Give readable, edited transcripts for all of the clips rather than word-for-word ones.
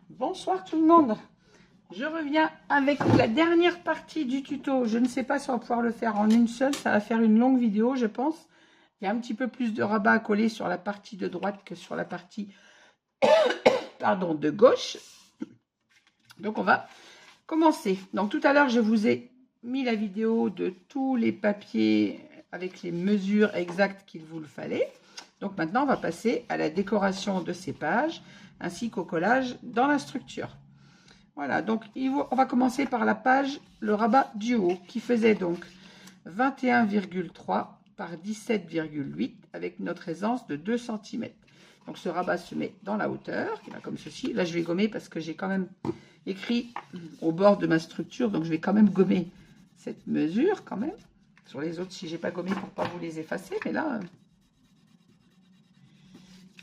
Bonsoir tout le monde. Je reviens avec la dernière partie du tuto. Je ne sais pas si on va pouvoir le faire en une seule. Ça va faire une longue vidéo, je pense. Il y a un petit peu plus de rabat à coller sur la partie de droite que sur la partie pardon, de gauche. Donc on va commencer. Donc tout à l'heure, je vous ai mis la vidéo de tous les papiers avec les mesures exactes qu'il vous le fallait. Donc maintenant, on va passer à la décoration de ces pages ainsi qu'au collage dans la structure. Voilà, donc on va commencer par la page, le rabat du haut, qui faisait donc 21,3 par 17,8 avec notre aisance de 2 cm. Donc ce rabat se met dans la hauteur, comme ceci. Là, je vais gommer parce que j'ai quand même écrit au bord de ma structure, donc je vais quand même gommer cette mesure quand même. Sur les autres, si j'ai pas gommé pour pas vous les effacer, mais là,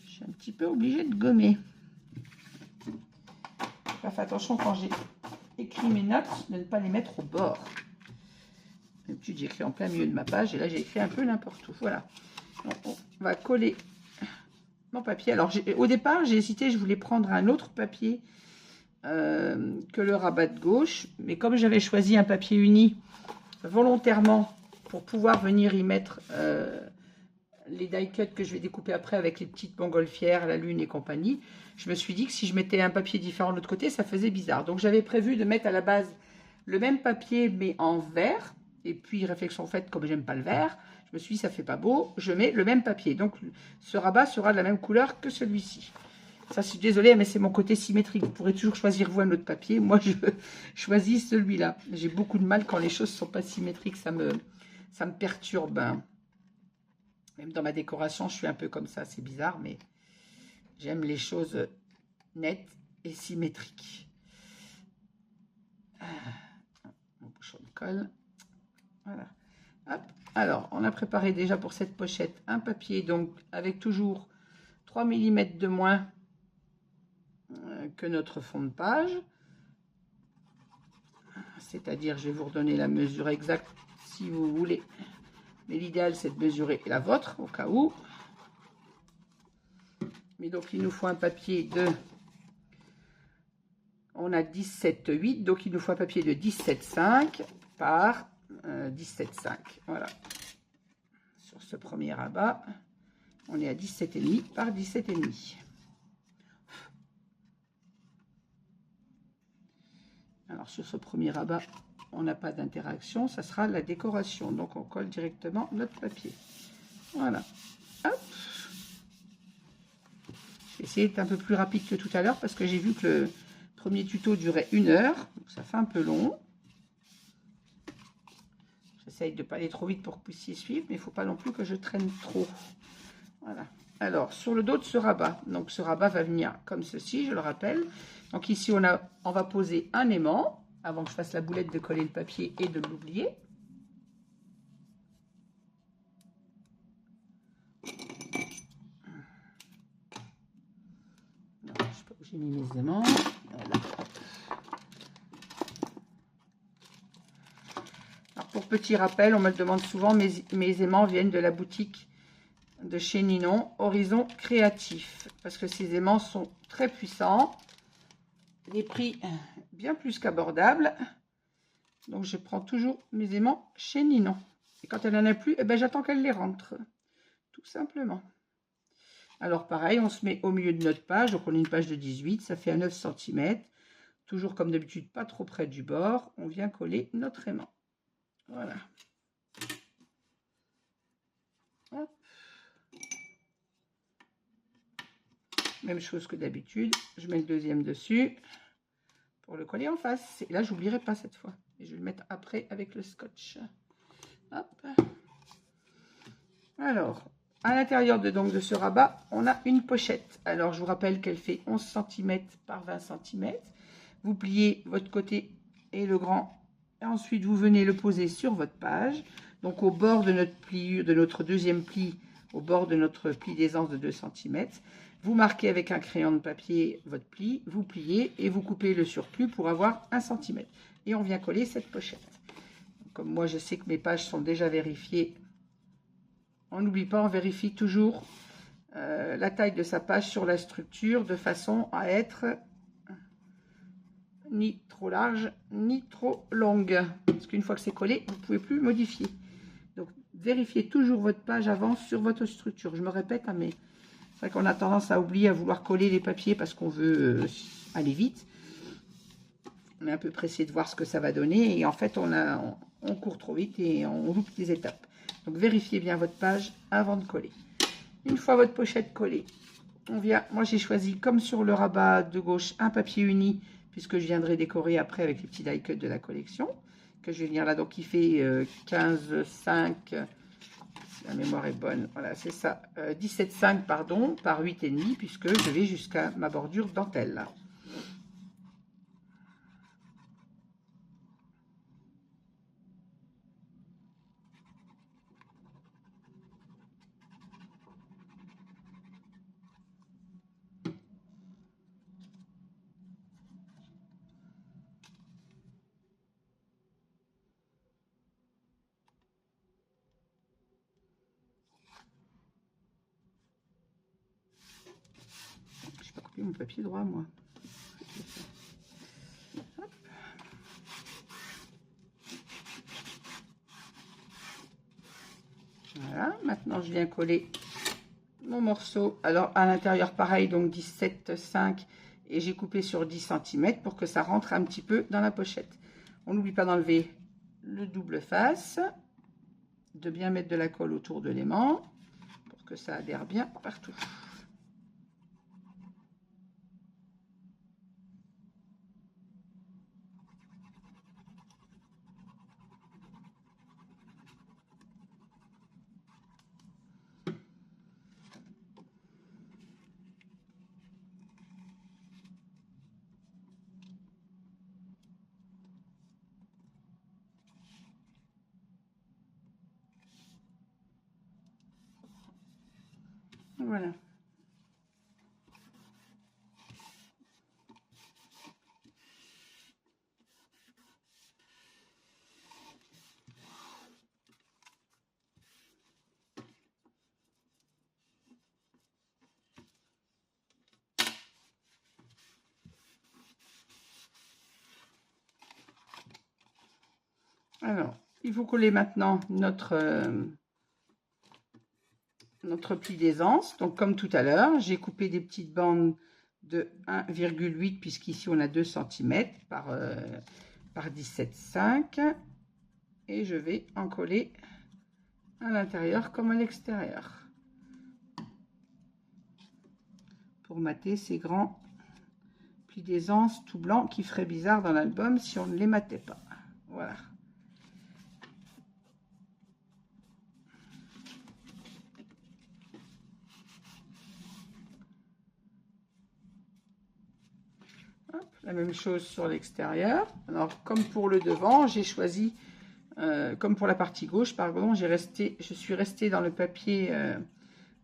je suis un petit peu obligée de gommer. Fais attention quand j'ai écrit mes notes de ne pas les mettre au bord. D'habitude, j'écris en plein milieu de ma page et là, j'ai écrit un peu n'importe où. Voilà. Donc, on va coller mon papier. Alors, au départ, j'ai hésité, je voulais prendre un autre papier que le rabat de gauche. Mais comme j'avais choisi un papier uni volontairement pour pouvoir venir y mettre les die cuts que je vais découper après avec les petites montgolfières, la lune et compagnie, je me suis dit que si je mettais un papier différent de l'autre côté, ça faisait bizarre. Donc j'avais prévu de mettre à la base le même papier mais en vert. Et puis réflexion faite, comme j'aime pas le vert, je me suis dit ça fait pas beau, je mets le même papier. Donc ce rabat sera de la même couleur que celui-ci. Ça, je suis désolée, mais c'est mon côté symétrique. Vous pourrez toujours choisir vous un autre papier. Moi, je choisis celui-là. J'ai beaucoup de mal quand les choses ne sont pas symétriques. Ça me perturbe. Même dans ma décoration, je suis un peu comme ça. C'est bizarre, mais j'aime les choses nettes et symétriques. Mon bouchon de colle. Voilà. Hop. Alors, on a préparé déjà pour cette pochette un papier, donc avec toujours 3 mm de moins que notre fond de page. C'est-à-dire, je vais vous redonner la mesure exacte si vous voulez. Mais l'idéal, c'est de mesurer la vôtre, au cas où. Mais donc, il nous faut un papier de... On a 17,8, donc il nous faut un papier de 17,5 par 17,5. Voilà. Sur ce premier rabat, on est à 17,5 par 17,5. Alors, sur ce premier rabat, on n'a pas d'interaction, ça sera la décoration. Donc, on colle directement notre papier. Voilà. Hop. Je vais essayer d'être un peu plus rapide que tout à l'heure parce que j'ai vu que le premier tuto durait 1 heure. Donc, ça fait un peu long. J'essaye de ne pas aller trop vite pour que vous puissiez suivre, mais il ne faut pas non plus que je traîne trop. Voilà. Alors, sur le dos de ce rabat, donc ce rabat va venir comme ceci, je le rappelle. Donc ici, on va poser un aimant avant que je fasse la boulette de coller le papier et de l'oublier. Je ne sais pas où j'ai mis mes aimants. Voilà. Alors, pour petit rappel, on me le demande souvent, mes aimants viennent de la boutique de chez Ninon, Horizon Créatif, parce que ces aimants sont très puissants, des prix bien plus qu'abordables. Donc je prends toujours mes aimants chez Ninon. Et quand elle n'en a plus, eh ben, j'attends qu'elle les rentre, tout simplement. Alors pareil, on se met au milieu de notre page, donc on a une page de 18, ça fait à 9 cm. Toujours comme d'habitude, pas trop près du bord, on vient coller notre aimant. Voilà. Hop. Même chose que d'habitude, je mets le deuxième dessus pour le coller en face. Et là, j'oublierai pas cette fois. Et je vais le mettre après avec le scotch. Hop. Alors, à l'intérieur de ce rabat, on a une pochette. Alors, je vous rappelle qu'elle fait 11 cm par 20 cm. Vous pliez votre côté et le grand. Et ensuite, vous venez le poser sur votre page. Donc, au bord de notre pliure, de notre deuxième pli, au bord de notre pli d'aisance de 2 cm. Vous marquez avec un crayon de papier votre pli, vous pliez et vous coupez le surplus pour avoir 1 cm. Et on vient coller cette pochette. Comme moi, je sais que mes pages sont déjà vérifiées, on n'oublie pas, on vérifie toujours la taille de sa page sur la structure de façon à être ni trop large, ni trop longue. Parce qu'une fois que c'est collé, vous ne pouvez plus modifier. Donc, vérifiez toujours votre page avant sur votre structure. Je me répète, hein, mais c'est vrai qu'on a tendance à oublier, à vouloir coller les papiers parce qu'on veut aller vite. On est un peu pressé de voir ce que ça va donner. Et en fait, on court trop vite et on loupe des étapes. Donc, vérifiez bien votre page avant de coller. Une fois votre pochette collée, on vient, moi j'ai choisi comme sur le rabat de gauche un papier uni puisque je viendrai décorer après avec les petits die cut de la collection que je vais venir là, donc il fait 15,5 si la mémoire est bonne, voilà c'est ça, 17,5 pardon par 8,5 puisque je vais jusqu'à ma bordure dentelle là. J'ai pas coupé mon papier droit moi. Hop. Voilà, maintenant je viens coller mon morceau. Alors à l'intérieur pareil, donc 17,5 et j'ai coupé sur 10 cm pour que ça rentre un petit peu dans la pochette. On n'oublie pas d'enlever le double face, de bien mettre de la colle autour de l'aimant pour que ça adhère bien partout. Voilà. Alors, il faut coller maintenant notre pli d'aisance. Donc, comme tout à l'heure, j'ai coupé des petites bandes de 1,8 puisqu'ici on a 2 cm par 17,5 et je vais en coller à l'intérieur comme à l'extérieur pour mater ces grands plis d'aisance tout blancs qui feraient bizarre dans l'album si on ne les matait pas. Voilà. La même chose sur l'extérieur. Alors comme pour le devant, j'ai choisi, comme pour la partie gauche, pardon, je suis restée dans le papier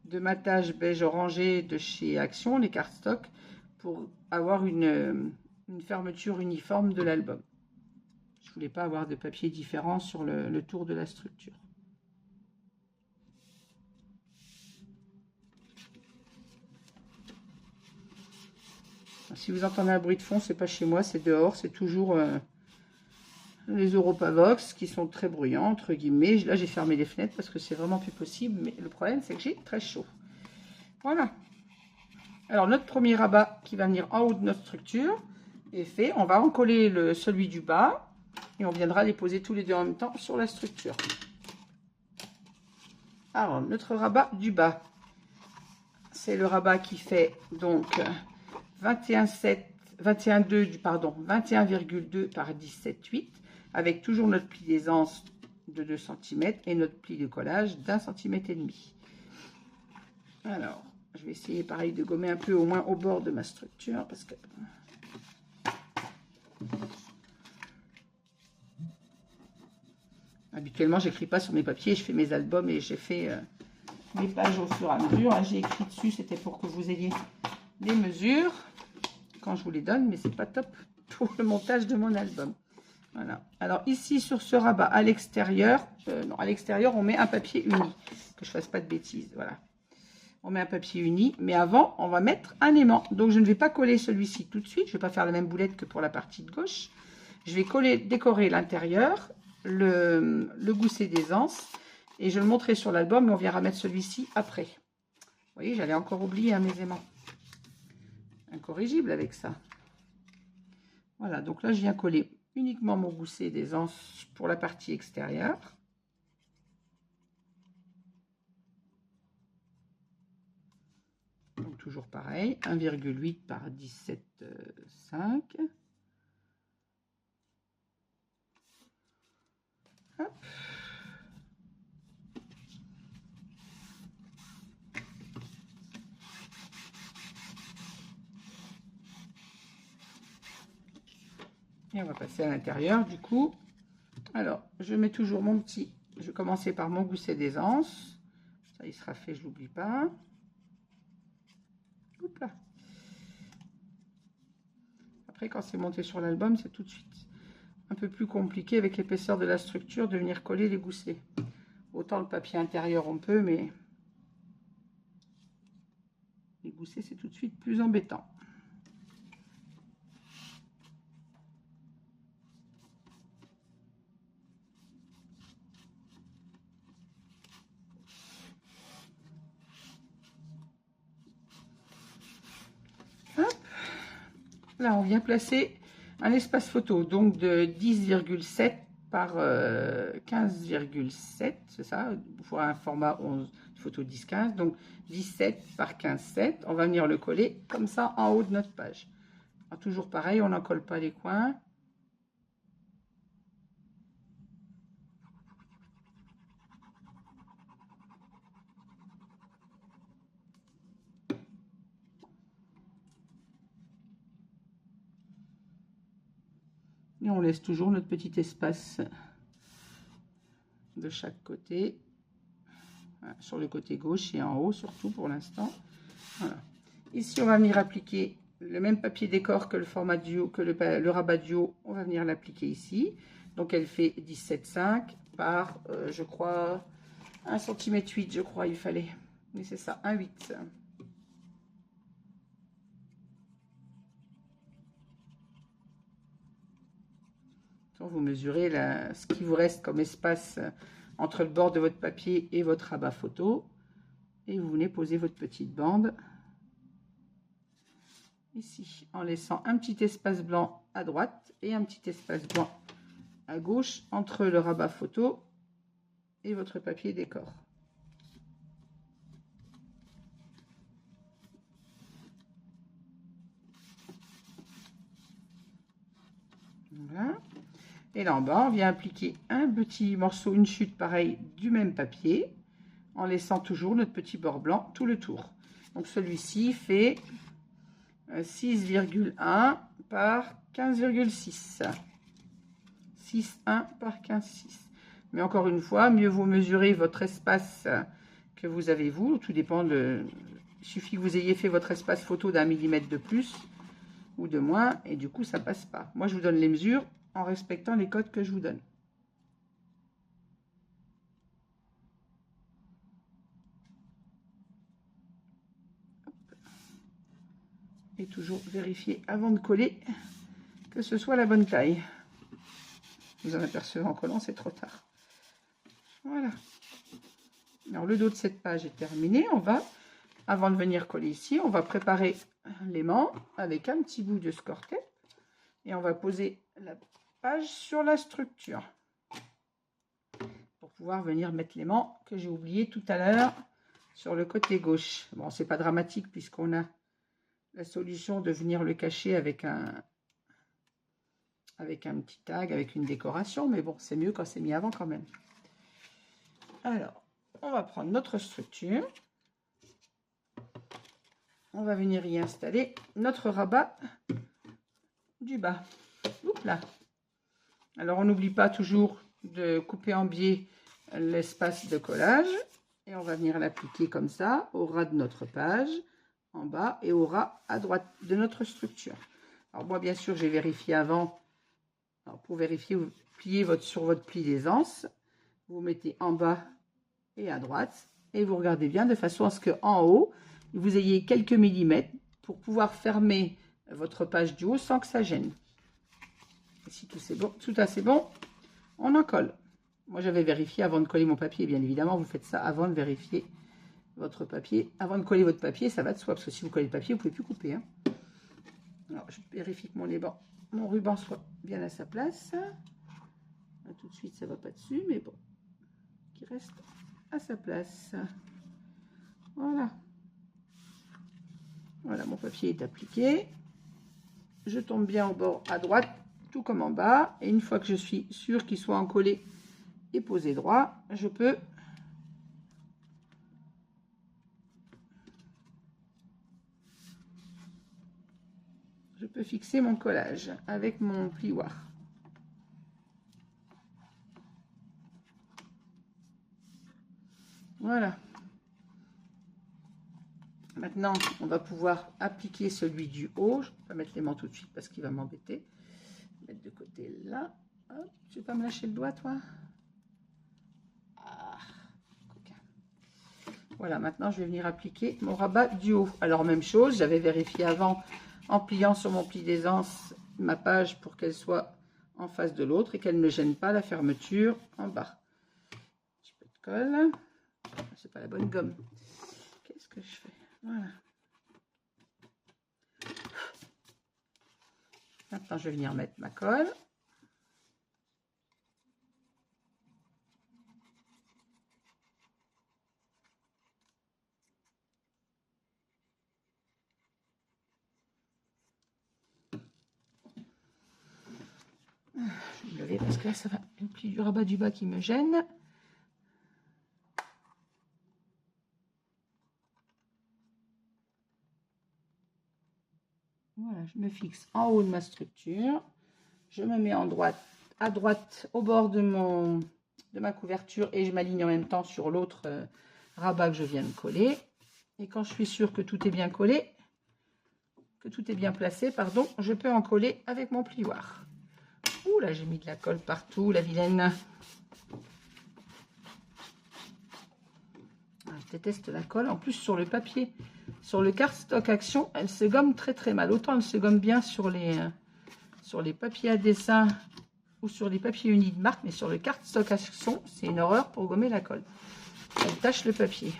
de matage beige orangé de chez Action, les cardstock, pour avoir une fermeture uniforme de l'album. Je voulais pas avoir de papier différent sur le tour de la structure. Si vous entendez un bruit de fond, c'est pas chez moi, c'est dehors, c'est toujours les Europavox qui sont très bruyants, entre guillemets. Là, j'ai fermé les fenêtres parce que c'est vraiment plus possible, mais le problème, c'est que j'ai très chaud. Voilà. Alors, notre premier rabat qui va venir en haut de notre structure est fait. On va en coller celui du bas et on viendra les poser tous les deux en même temps sur la structure. Alors, notre rabat du bas, c'est le rabat qui fait donc 21,2 par 17,8 avec toujours notre pli d'aisance de 2 cm et notre pli de collage d'1,5 cm. Alors, je vais essayer pareil de gommer un peu au moins au bord de ma structure parce que habituellement j'écris pas sur mes papiers, je fais mes albums et j'ai fait mes pages au fur et à mesure. J'ai écrit dessus, c'était pour que vous ayez les mesures quand je vous les donne, mais c'est pas top pour le montage de mon album. Voilà. Alors ici sur ce rabat à l'extérieur, non à l'extérieur on met un papier uni, que je fasse pas de bêtises. Voilà. On met un papier uni, mais avant, on va mettre un aimant. Donc, je ne vais pas coller celui-ci tout de suite. Je ne vais pas faire la même boulette que pour la partie de gauche. Je vais décorer l'intérieur, le gousset d'aisance, et je le montrerai sur l'album, mais on viendra mettre celui-ci après. Vous voyez, j'allais encore oublier mes aimants. Incorrigible avec ça. Voilà, donc là, je viens coller uniquement mon gousset d'aisance pour la partie extérieure. Donc, toujours pareil, 1,8 par 17,5. Hop. Et on va passer à l'intérieur du coup. Alors, je mets toujours mon petit... Je vais commencer par mon gousset d'aisance. Ça, il sera fait, je l'oublie pas. Hop là. Après, quand c'est monté sur l'album, c'est tout de suite un peu plus compliqué avec l'épaisseur de la structure de venir coller les goussets. Autant le papier intérieur, on peut, mais les goussets, c'est tout de suite plus embêtant. Hop. Là, on vient placer un espace photo, donc de 10,7 par 15,7, c'est ça, pour un format 11, photo 10-15, donc 17 par 15,7. On va venir le coller comme ça en haut de notre page. Alors, toujours pareil, on n'en colle pas les coins. Et on laisse toujours notre petit espace de chaque côté, voilà, sur le côté gauche et en haut surtout pour l'instant. Voilà. Ici, on va venir appliquer le même papier décor que le format duo, que le rabat duo. On va venir l'appliquer ici. Donc, elle fait 17,5 par, je crois, 1,8 cm, je crois, il fallait. Mais c'est ça, 1,8. Vous mesurez ce qui vous reste comme espace entre le bord de votre papier et votre rabat photo. Et vous venez poser votre petite bande ici, en laissant un petit espace blanc à droite et un petit espace blanc à gauche entre le rabat photo et votre papier décor. Voilà. Et là en bas, on vient appliquer un petit morceau, une chute pareil du même papier, en laissant toujours notre petit bord blanc tout le tour. Donc celui-ci fait 6,1 par 15,6. 6,1 par 15,6. Mais encore une fois, mieux vous mesurez votre espace que vous avez vous. Tout dépend de... Il suffit que vous ayez fait votre espace photo d'1 millimètre de plus ou de moins. Et du coup, ça passe pas. Moi, je vous donne les mesures en respectant les codes que je vous donne. Et toujours vérifier avant de coller que ce soit la bonne taille. Vous en apercevez en collant, c'est trop tard. Voilà. Alors le dos de cette page est terminé. On va, avant de venir coller ici, on va préparer l'aimant avec un petit bout de score tape et on va poser la page sur la structure pour pouvoir venir mettre l'aimant que j'ai oublié tout à l'heure sur le côté gauche. Bon, c'est pas dramatique puisqu'on a la solution de venir le cacher avec un petit tag, avec une décoration, mais bon, c'est mieux quand c'est mis avant quand même. Alors, on va prendre notre structure. On va venir y installer notre rabat du bas. Oups là. Alors, on n'oublie pas toujours de couper en biais l'espace de collage. Et on va venir l'appliquer comme ça, au ras de notre page, en bas, et au ras à droite de notre structure. Alors, moi, bien sûr, j'ai vérifié avant. Alors, pour vérifier, vous pliez sur votre pli d'aisance. Vous mettez en bas et à droite. et vous regardez bien de façon à ce qu'en haut, vous ayez quelques millimètres pour pouvoir fermer votre page du haut sans que ça gêne. Et si tout c'est bon, tout assez bon, on en colle. Moi, j'avais vérifié avant de coller mon papier, bien évidemment, vous faites ça avant de vérifier votre papier. Avant de coller votre papier, ça va de soi, parce que si vous collez le papier, vous ne pouvez plus couper. Hein. Alors, je vérifie que mon ruban soit bien à sa place. Là, tout de suite, ça ne va pas dessus, mais bon, qu'il reste à sa place. Voilà. Voilà, mon papier est appliqué. Je tombe bien au bord à droite, tout comme en bas. Et une fois que je suis sûre qu'il soit encollé et posé droit, je peux fixer mon collage avec mon plioir. Voilà. Maintenant, on va pouvoir appliquer celui du haut. Je ne vais pas mettre l'aimant tout de suite parce qu'il va m'embêter. Mettre de côté là. Hop, tu ne veux pas me lâcher le doigt, toi? Ah, coquin. Voilà, maintenant, je vais venir appliquer mon rabat du haut. Alors, même chose, j'avais vérifié avant en pliant sur mon pli d'aisance ma page pour qu'elle soit en face de l'autre et qu'elle ne gêne pas la fermeture en bas. Un petit peu de colle. C'est pas la bonne gomme. Qu'est-ce que je fais? Voilà. Maintenant, je vais venir mettre ma colle. Je vais me lever parce que là, ça va le pli du rabat du bas qui me gêne. Voilà, je me fixe en haut de ma structure. Je me mets à droite au bord de ma couverture et je m'aligne en même temps sur l'autre rabat que je viens de coller. Et quand je suis sûre que tout est bien collé, que tout est bien placé, pardon, je peux en coller avec mon plioir. Ouh là, j'ai mis de la colle partout, la vilaine. Je déteste la colle. En plus, sur le papier, sur le cardstock Action, elle se gomme très très mal. Autant elle se gomme bien sur les papiers à dessin ou sur les papiers unis de marque, mais sur le cardstock Action, c'est une horreur pour gommer la colle. Elle tache le papier.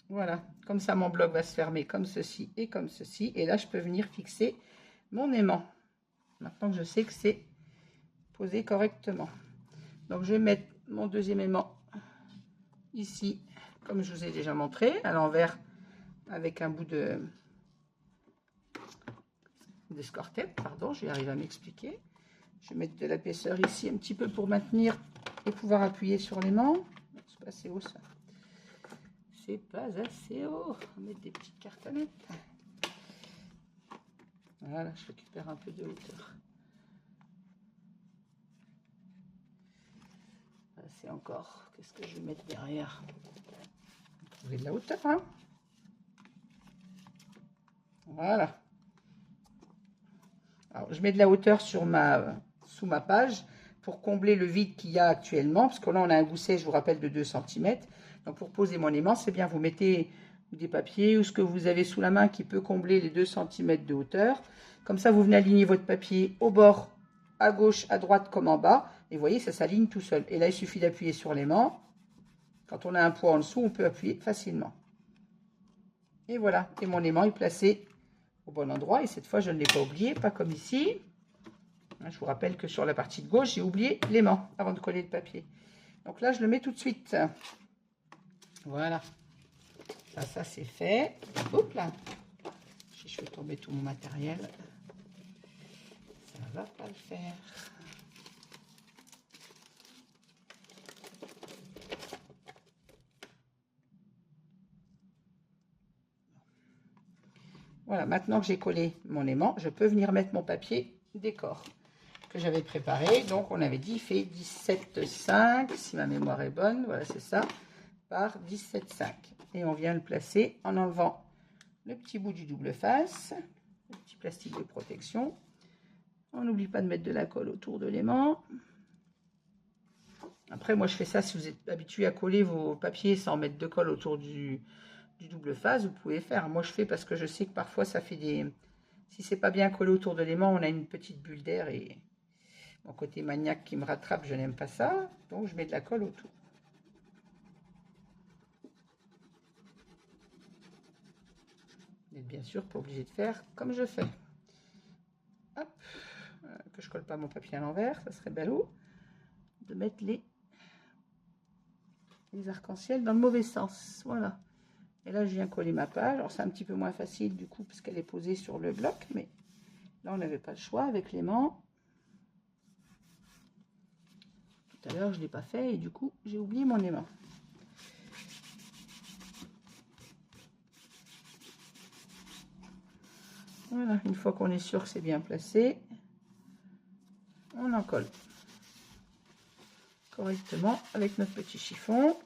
Voilà, comme ça mon bloc va se fermer comme ceci et comme ceci. Et là, je peux venir fixer mon aimant. Maintenant que je sais que c'est posé correctement. Donc, je vais mettre mon deuxième aimant ici, comme je vous ai déjà montré, à l'envers, avec un bout d'escortette. Pardon, je vais arriver à m'expliquer. Je vais mettre de l'épaisseur ici, un petit peu pour maintenir et pouvoir appuyer sur l'aimant. C'est pas assez haut, ça. C'est pas assez haut. On va mettre des petites cartonnettes. Voilà, je récupère un peu de hauteur. C'est encore. Qu'est-ce que je vais mettre derrière? Vous avez de la hauteur, hein? Voilà. Alors, je mets de la hauteur sous ma page pour combler le vide qu'il y a actuellement, parce que là, on a un gousset, je vous rappelle, de 2 cm. Donc, pour poser mon aimant, c'est bien, vous mettez des papiers ou ce que vous avez sous la main qui peut combler les 2 cm de hauteur. Comme ça, vous venez aligner votre papier au bord, à gauche, à droite, comme en bas. Et vous voyez, ça s'aligne tout seul. Et là, il suffit d'appuyer sur l'aimant. Quand on a un poids en dessous, on peut appuyer facilement. Et voilà, et mon aimant est placé au bon endroit. Et cette fois, je ne l'ai pas oublié, pas comme ici. Je vous rappelle que sur la partie de gauche, j'ai oublié l'aimant avant de coller le papier. Donc là, je le mets tout de suite. Voilà. Ça c'est fait. Hop là. Si je fais tomber tout mon matériel, ça ne va pas le faire. Voilà, maintenant que j'ai collé mon aimant, je peux venir mettre mon papier décor que j'avais préparé. Donc, on avait dit, il fait 17,5, si ma mémoire est bonne. Voilà, c'est ça, par 17,5. Et on vient le placer en enlevant le petit bout du double face, le petit plastique de protection. On n'oublie pas de mettre de la colle autour de l'aimant. Après, moi, je fais ça si vous êtes habitué à coller vos papiers sans mettre de colle autour du double face, vous pouvez faire. Moi, je fais parce que je sais que parfois, ça fait des... Si c'est pas bien collé autour de l'aimant, on a une petite bulle d'air et mon côté maniaque qui me rattrape, je n'aime pas ça. Donc, je mets de la colle autour. Vous n'êtes bien sûr pas obligé de faire comme je fais. Hop, que je colle pas mon papier à l'envers, ça serait ballot de mettre les arcs-en-ciel dans le mauvais sens. Voilà. Et là, je viens coller ma page. Alors, c'est un petit peu moins facile du coup, parce qu'elle est posée sur le bloc, mais là, on n'avait pas le choix avec l'aimant. Tout à l'heure, je ne l'ai pas fait et du coup, j'ai oublié mon aimant. Voilà, une fois qu'on est sûr que c'est bien placé, on en colle correctement avec notre petit chiffon.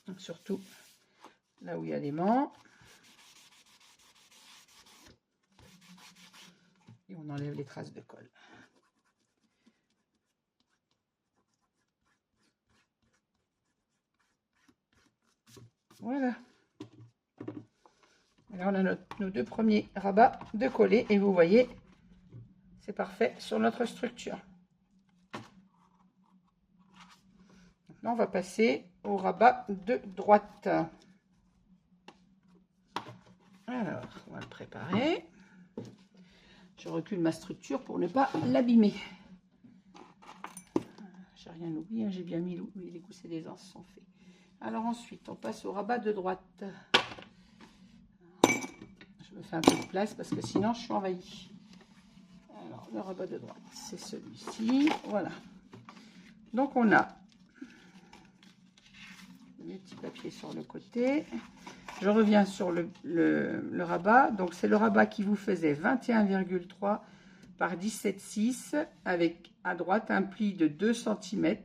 Donc, surtout là où il y a l'aimant. Et on enlève les traces de colle. Voilà. Alors on a nos deux premiers rabats de coller et vous voyez, c'est parfait sur notre structure. Maintenant, on va passer au rabat de droite. Alors, on va le préparer. Je recule ma structure pour ne pas l'abîmer. J'ai rien oublié, hein, j'ai bien mis les goussets des anses sont faits. Alors ensuite, on passe au rabat de droite. Je me fais un peu de place parce que sinon je suis envahie. Alors, le rabat de droite, c'est celui-ci. Voilà. Donc, on a les petits papiers sur le côté. Je reviens sur le rabat. Donc, c'est le rabat qui vous faisait 21,3 par 17,6 avec à droite un pli de 2 cm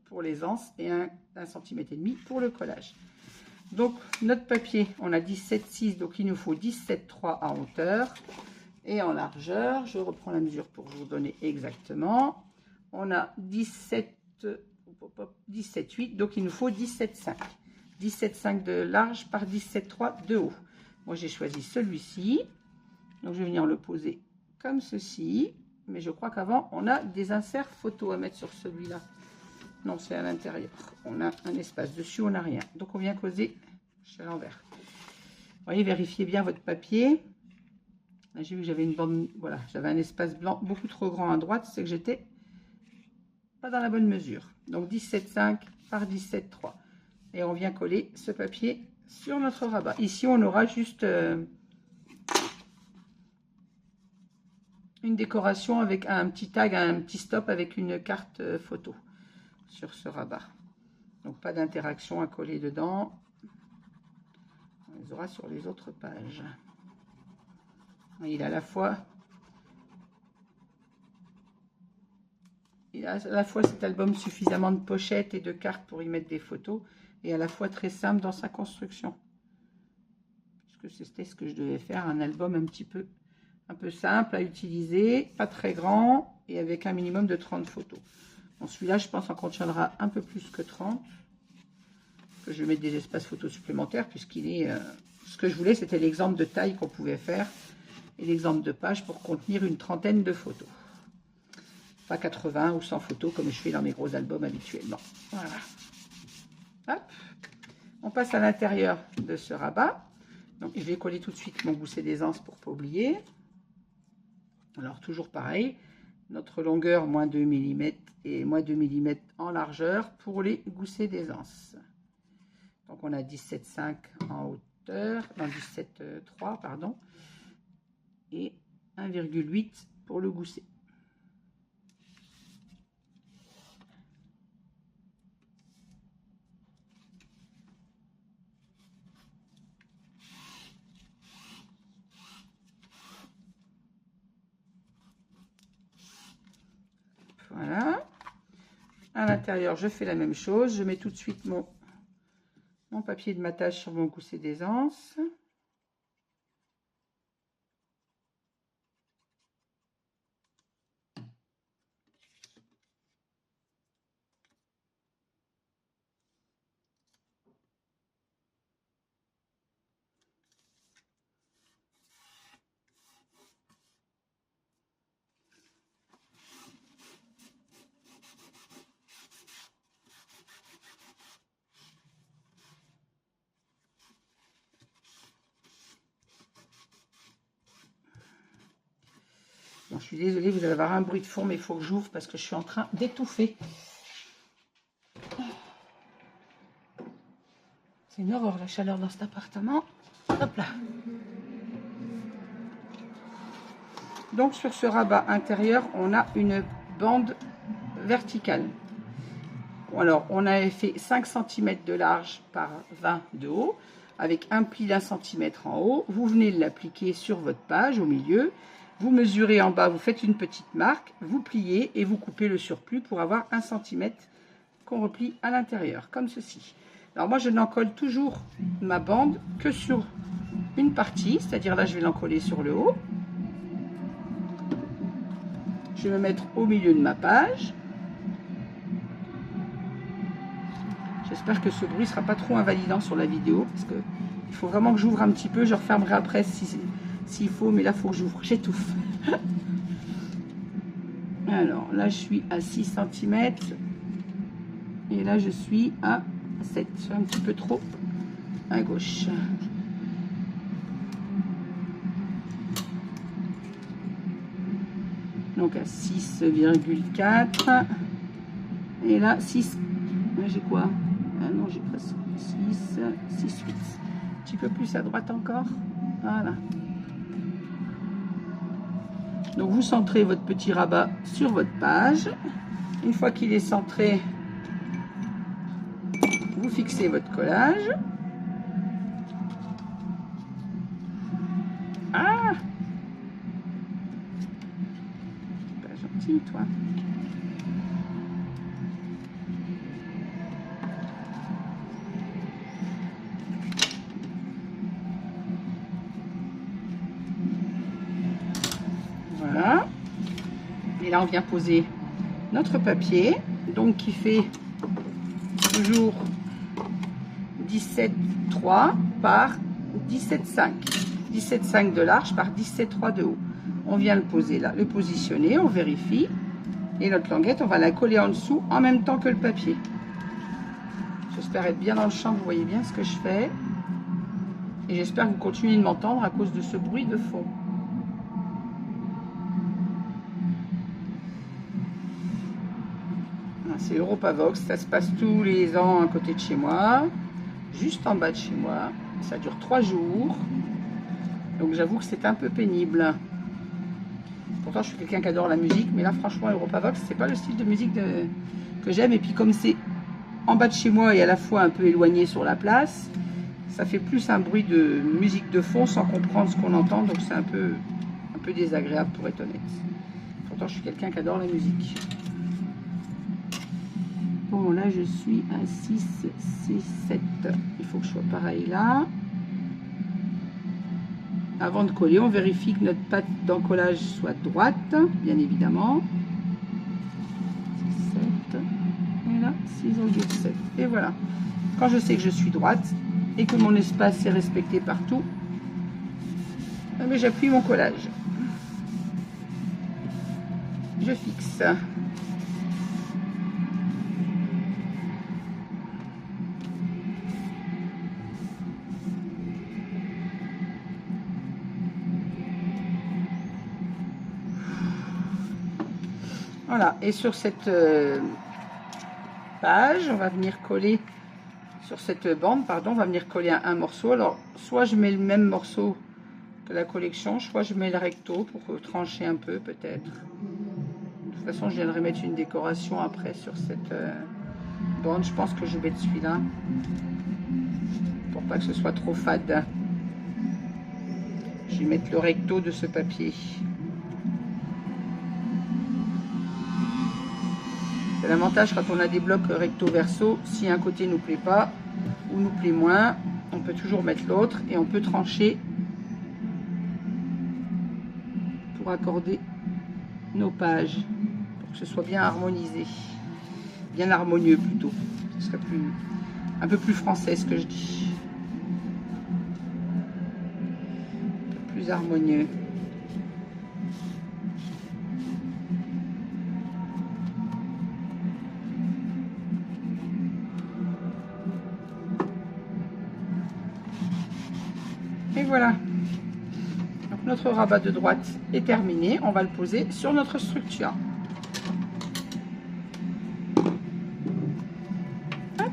pour les anses et 1,5 cm pour le collage. Donc, notre papier, on a 17,6, donc il nous faut 17,3 en hauteur. Et en largeur, je reprends la mesure pour vous donner exactement. On a 17,8, donc il nous faut 17,5. 17,5 de large par 17,3 de haut. Moi, j'ai choisi celui-ci. Donc, je vais venir le poser comme ceci. Mais je crois qu'avant, on a des inserts photos à mettre sur celui-là. Non, c'est à l'intérieur. On a un espace dessus, on n'a rien. Donc, on vient causer à l'envers. Vous voyez, vérifiez bien votre papier. Là, j'ai vu que j'avais une bande, voilà, j'avais un espace blanc beaucoup trop grand à droite, c'est que j'étais pas dans la bonne mesure. Donc 17,5 par 17,3. Et on vient coller ce papier sur notre rabat. Ici, on aura juste une décoration avec un petit tag, un petit stop avec une carte photo sur ce rabat. Donc pas d'interaction à coller dedans. On les aura sur les autres pages. Il a à la fois cet album suffisamment de pochettes et de cartes pour y mettre des photos et à la fois très simple dans sa construction. Parce que c'était ce que je devais faire, un album un peu simple à utiliser, pas très grand et avec un minimum de 30 photos. Bon, celui-là, je pense en contiendra un peu plus que 30. Que je vais mettre des espaces photos supplémentaires puisqu'il est... ce que je voulais, c'était l'exemple de taille qu'on pouvait faire et l'exemple de page pour contenir une trentaine de photos. Pas 80 ou 100 photos comme je fais dans mes gros albums habituellement. Voilà. Hop. On passe à l'intérieur de ce rabat. Donc, je vais coller tout de suite mon gousset des anses pour ne pas oublier. Alors, toujours pareil. Notre longueur, moins 2 mm et moins 2 mm en largeur pour les goussets des anses. Donc, on a 17,5 en hauteur, non, 17,3, pardon. Et 1,8 pour le gousset. Voilà. À l'intérieur, je fais la même chose. Je mets tout de suite mon papier de matage sur mon gousset d'aisance. Je suis désolée, vous allez avoir un bruit de fond, mais il faut que j'ouvre parce que je suis en train d'étouffer. C'est une horreur la chaleur dans cet appartement. Hop là. Donc sur ce rabat intérieur, on a une bande verticale. Alors on avait fait 5 cm de large par 20 de haut, avec un pli d'1 centimètre en haut. Vous venez de l'appliquer sur votre page au milieu. Vous mesurez en bas, vous faites une petite marque, vous pliez et vous coupez le surplus pour avoir 1 cm qu'on replie à l'intérieur, comme ceci. Alors moi je n'encolle toujours ma bande que sur une partie, c'est-à-dire là je vais l'encoller sur le haut. Je vais me mettre au milieu de ma page. J'espère que ce bruit ne sera pas trop invalidant sur la vidéo, parce que il faut vraiment que j'ouvre un petit peu. Je refermerai après s'il faut, mais là il faut que j'ouvre, j'étouffe. Alors là je suis à 6 cm et là je suis à 7, un petit peu trop à gauche. Donc à 6,4 et là 6. J'ai quoi? Ah non, j'ai presque 6, 6, 8. Un petit peu plus à droite encore. Voilà. Donc vous centrez votre petit rabat sur votre page. Une fois qu'il est centré, vous fixez votre collage. Ah! Pas gentil, toi. Voilà. Et là, on vient poser notre papier, donc qui fait toujours 17,3 par 17,5. 17,5 de large par 17,3 de haut. On vient le poser là, le positionner, on vérifie. Et notre languette, on va la coller en dessous en même temps que le papier. J'espère être bien dans le champ, vous voyez bien ce que je fais. Et j'espère que vous continuez de m'entendre à cause de ce bruit de fond. C'est Europavox, ça se passe tous les ans à côté de chez moi, juste en bas de chez moi. Ça dure 3 jours, donc j'avoue que c'est un peu pénible. Pourtant je suis quelqu'un qui adore la musique, mais là franchement Europavox c'est pas le style de musique que j'aime. Et puis comme c'est en bas de chez moi et à la fois un peu éloigné sur la place, ça fait plus un bruit de musique de fond sans comprendre ce qu'on entend, donc c'est un peu désagréable pour être honnête. Pourtant je suis quelqu'un qui adore la musique. Bon, là je suis à 6, 6, 7. Il faut que je sois pareil là. Avant de coller, on vérifie que notre patte d'encollage soit droite, bien évidemment. 7. Et là, 6,7. Et voilà. Quand je sais que je suis droite et que mon espace est respecté partout, j'appuie mon collage. Je fixe. Voilà, et sur cette page, on va venir coller, sur cette bande, pardon, on va venir coller un morceau. Alors, soit je mets le même morceau que la collection, soit je mets le recto pour trancher un peu, peut-être. De toute façon, je viendrai mettre une décoration après sur cette bande. Je pense que je vais mettre celui-là, pour pas que ce soit trop fade. Je vais mettre le recto de ce papier. C'est l'avantage quand on a des blocs recto verso, si un côté nous plaît pas ou nous plaît moins, on peut toujours mettre l'autre et on peut trancher pour accorder nos pages, pour que ce soit bien harmonisé, bien harmonieux plutôt. Ce serait un peu plus français ce que je dis, un peu plus harmonieux. Et voilà. Donc notre rabat de droite est terminé. On va le poser sur notre structure. Hop.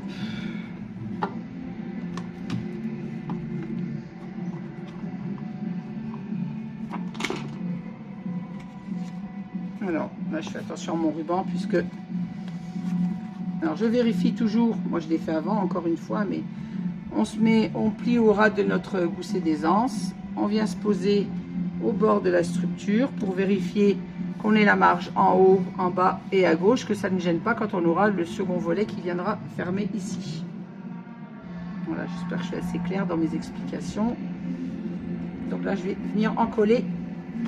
Alors, là, je fais attention à mon ruban puisque... Alors, je vérifie toujours. Moi, je l'ai fait avant, encore une fois, mais on plie au ras de notre gousset d'aisance. On vient se poser au bord de la structure pour vérifier qu'on ait la marge en haut, en bas et à gauche, que ça ne gêne pas quand on aura le second volet qui viendra fermer ici. Voilà, j'espère que je suis assez claire dans mes explications. Donc là, je vais venir encoller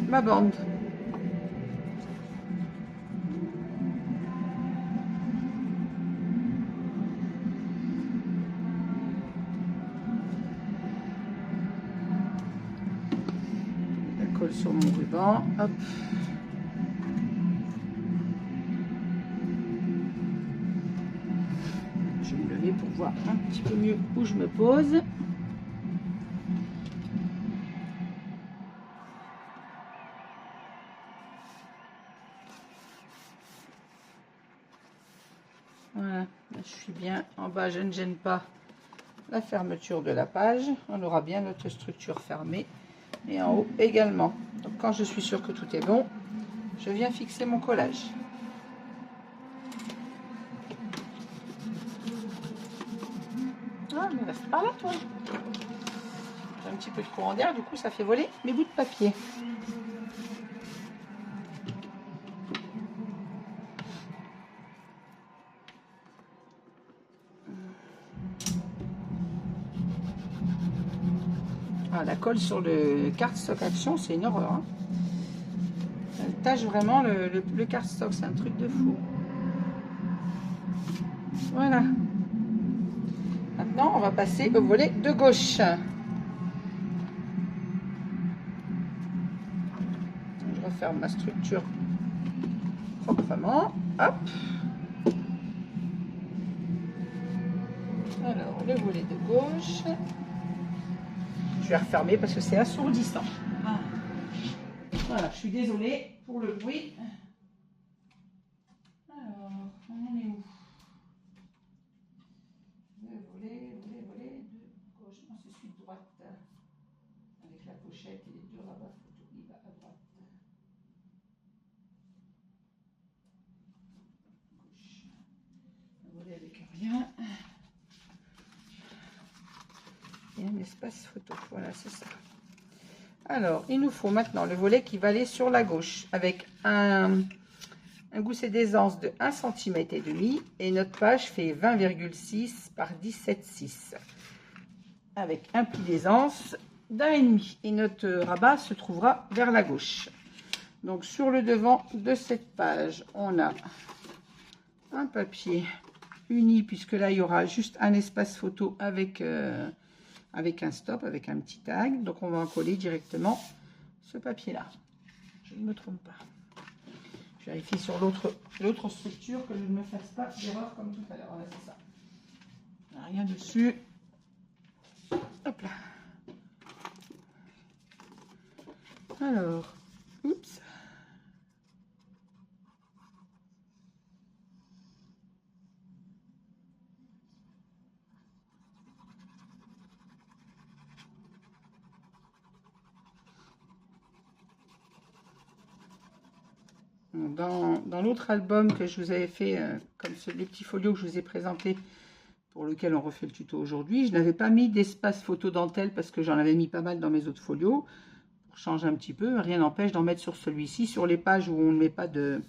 ma bande. Je la colle sur mon ruban. Hop. Je vais me lever pour voir un petit peu mieux où je me pose. Voilà, là, je suis bien en bas, je ne gêne pas la fermeture de la page. On aura bien notre structure fermée et en haut également. Donc quand je suis sûre que tout est bon, je viens fixer mon collage. Ah, mais reste par là, toi. J'ai un petit peu de courant d'air, du coup, ça fait voler mes bouts de papier. Ah, la colle sur le cardstock Action, c'est une horreur. Hein. Elle tâche vraiment le cardstock, c'est un truc de fou. Voilà. Maintenant, on va passer au volet de gauche. Je referme ma structure proprement. Hop. Alors, le volet de gauche. Je vais refermer parce que c'est assourdissant. Voilà, je suis désolée pour le bruit. Alors, on est où? Le volet de gauche. Non, c'est celui de droite. Avec la pochette et les deux rabats photo. Il va à droite. Gauche. Un volet avec rien. Et un espace photo. Voilà, c'est ça. Alors, il nous faut maintenant le volet qui va aller sur la gauche avec un gousset d'aisance de 1,5 cm et notre page fait 20,6 par 17,6 avec un pli d'aisance d'1,5 et notre rabat se trouvera vers la gauche. Donc sur le devant de cette page, on a un papier uni puisque là il y aura juste un espace photo avec un stop, avec un petit tag. Donc on va en coller directement ce papier là. Je ne me trompe pas. Je vérifie sur l'autre structure que je ne me fasse pas d'erreur comme tout à l'heure. Voilà, c'est ça. Il n'y a rien dessus. Hop là. Alors, oups. Dans l'autre album que je vous avais fait, comme les petits folios que je vous ai présentés, pour lequel on refait le tuto aujourd'hui, je n'avais pas mis d'espace photo dentelle parce que j'en avais mis pas mal dans mes autres folios. Pour changer un petit peu, rien n'empêche d'en mettre sur celui-ci. Sur les pages où on ne met pas de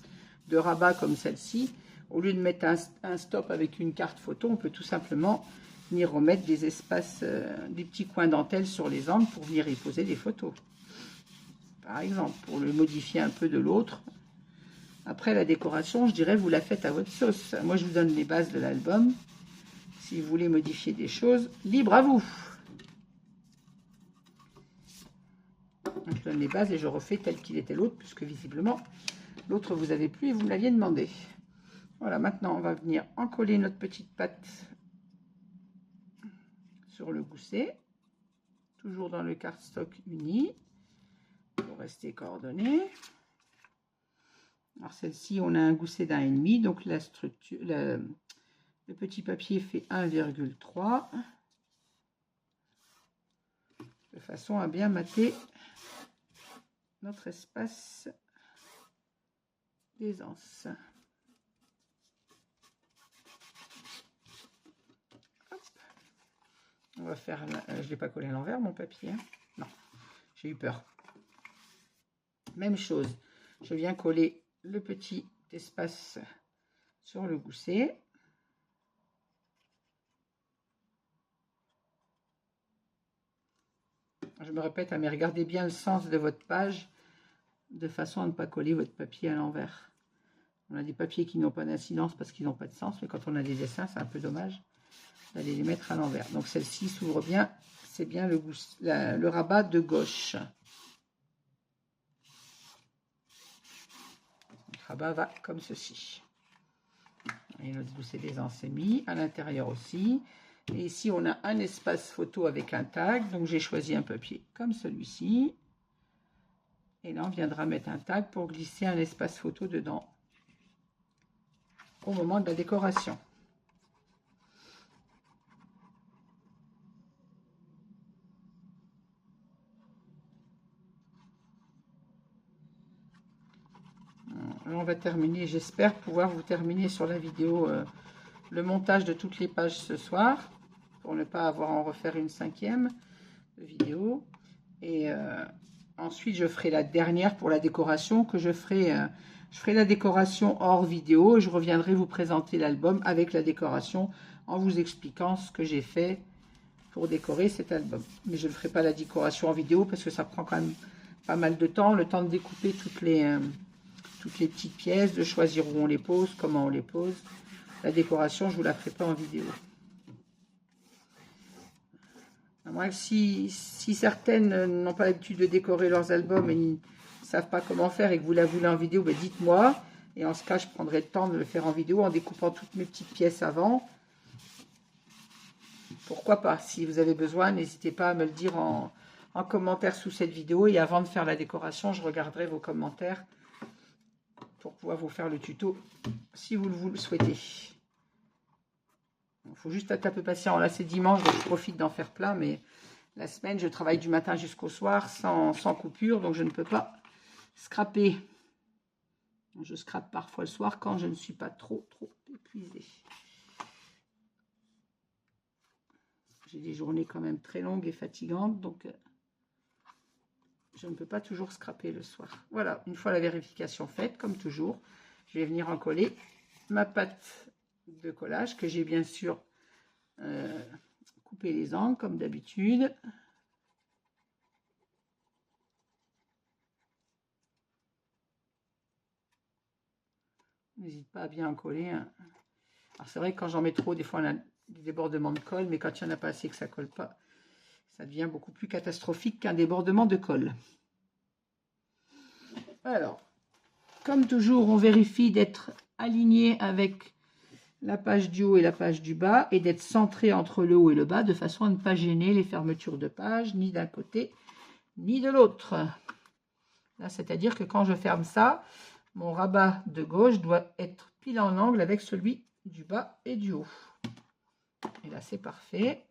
rabat comme celle-ci, au lieu de mettre un stop avec une carte photo, on peut tout simplement venir remettre des espaces, des petits coins dentelle sur les angles pour venir y poser des photos. Par exemple, pour le modifier un peu de l'autre. Après, la décoration, je dirais, vous la faites à votre sauce. Moi, je vous donne les bases de l'album. Si vous voulez modifier des choses, libre à vous. Je donne les bases et je refais tel qu'il était l'autre, puisque visiblement, l'autre vous avez plu et vous me l'aviez demandé. Voilà, maintenant, on va venir encoller notre petite patte sur le gousset. Toujours dans le cardstock uni. rester coordonnées. Alors celle-ci, on a un gousset d'1,5, donc la structure, le petit papier fait 1,3, de façon à bien mater notre espace d'aisance. On va faire, je ne l'ai pas collé à l'envers mon papier, hein. Non, j'ai eu peur. Même chose, je viens coller le petit espace sur le gousset. Je me répète, mais regardez bien le sens de votre page de façon à ne pas coller votre papier à l'envers. On a des papiers qui n'ont pas d'incidence parce qu'ils n'ont pas de sens, mais quand on a des dessins, c'est un peu dommage d'aller les mettre à l'envers. Donc celle-ci s'ouvre bien, c'est bien le rabat de gauche. Le rabat va comme ceci. Et notre gousset d'aisance est mis, à l'intérieur aussi. Et ici, on a un espace photo avec un tag. Donc, j'ai choisi un papier comme celui-ci. Et là, on viendra mettre un tag pour glisser un espace photo dedans au moment de la décoration. Là, on va terminer. J'espère pouvoir vous terminer sur la vidéo le montage de toutes les pages ce soir, pour ne pas avoir à en refaire une 5e vidéo. Et ensuite, je ferai la dernière pour la décoration, que je ferai la décoration hors vidéo. Et je reviendrai vous présenter l'album avec la décoration en vous expliquant ce que j'ai fait pour décorer cet album. Mais je ne ferai pas la décoration en vidéo parce que ça prend quand même pas mal de temps. Le temps de découper toutes les petites pièces, de choisir où on les pose, comment on les pose. La décoration, je ne vous la ferai pas en vidéo. Moi, si certaines n'ont pas l'habitude de décorer leurs albums et ne savent pas comment faire et que vous la voulez en vidéo, ben dites-moi. Et en ce cas, je prendrai le temps de le faire en vidéo en découpant toutes mes petites pièces avant. Pourquoi pas? Si vous avez besoin, n'hésitez pas à me le dire en commentaire sous cette vidéo. Et avant de faire la décoration, je regarderai vos commentaires pour pouvoir vous faire le tuto si vous le souhaitez. Il faut juste être un peu patient. Là, c'est dimanche, donc je profite d'en faire plein. Mais la semaine, je travaille du matin jusqu'au soir sans coupure. Donc, je ne peux pas scraper. Je scrape parfois le soir quand je ne suis pas trop épuisée. J'ai des journées quand même très longues et fatigantes. Donc, je ne peux pas toujours scraper le soir. Voilà, une fois la vérification faite, comme toujours, je vais venir en coller ma pâte de collage que j'ai bien sûr coupé les angles comme d'habitude. N'hésite pas à bien en coller. Hein. Alors c'est vrai que quand j'en mets trop, des fois on a des débordements de colle, mais quand il n'y en a pas assez que ça colle pas, ça devient beaucoup plus catastrophique qu'un débordement de colle. Alors, comme toujours, on vérifie d'être aligné avec la page du haut et la page du bas et d'être centré entre le haut et le bas de façon à ne pas gêner les fermetures de page ni d'un côté ni de l'autre. Là, c'est-à-dire que quand je ferme ça, mon rabat de gauche doit être pile en angle avec celui du bas et du haut. Et là, c'est parfait.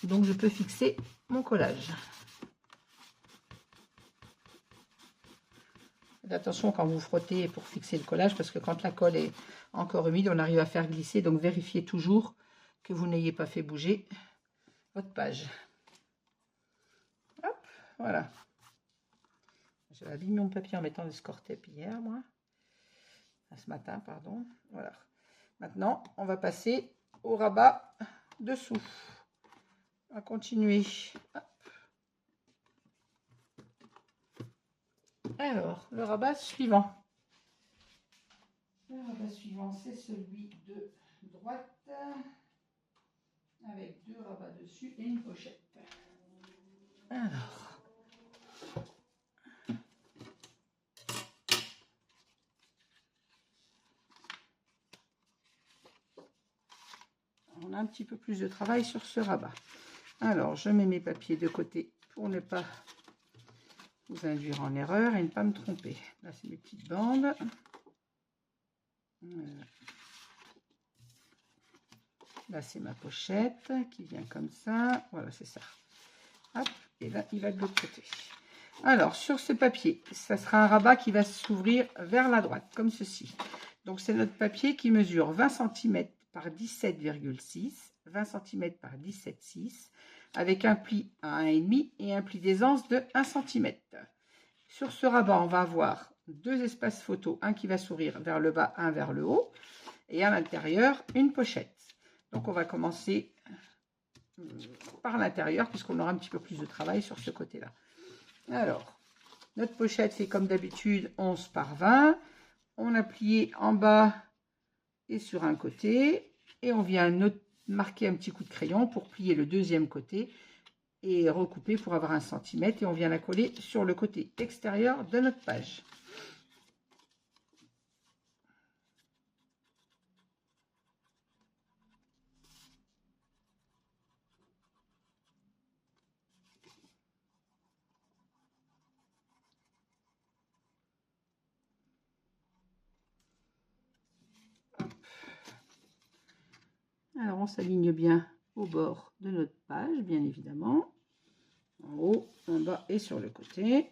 Donc, je peux fixer mon collage. Faites attention quand vous frottez pour fixer le collage, parce que quand la colle est encore humide, on arrive à faire glisser. Donc, vérifiez toujours que vous n'ayez pas fait bouger votre page. Hop, voilà. J'avais abîmé mon papier en mettant le score-tape hier, moi. Ce matin, pardon. Voilà. Maintenant, on va passer au rabat dessous. On va continuer. Hop. Alors, le rabat suivant. Le rabat suivant, c'est celui de droite, avec 2 rabats dessus et une pochette. Alors, on a un petit peu plus de travail sur ce rabat. Alors, je mets mes papiers de côté pour ne pas vous induire en erreur et ne pas me tromper. Là, c'est mes petites bandes. Là, c'est ma pochette qui vient comme ça. Voilà, c'est ça. Hop, et là, il va de l'autre côté. Alors, sur ce papier, ça sera un rabat qui va s'ouvrir vers la droite, comme ceci. Donc, c'est notre papier qui mesure 20 cm par 17,6, 20 cm par 17,6, avec un pli à 1,5 et un pli d'aisance de 1 cm. Sur ce rabat, on va avoir deux espaces photo, un qui va s'ouvrir vers le bas, un vers le haut, et à l'intérieur, une pochette. Donc, on va commencer par l'intérieur, puisqu'on aura un petit peu plus de travail sur ce côté-là. Alors, notre pochette fait comme d'habitude 11 par 20. On a plié en bas et sur un côté. Et on vient marquer un petit coup de crayon pour plier le deuxième côté et recouper pour avoir 1 cm. Et on vient la coller sur le côté extérieur de notre page. Alors, on s'aligne bien au bord de notre page, bien évidemment. En haut, en bas et sur le côté.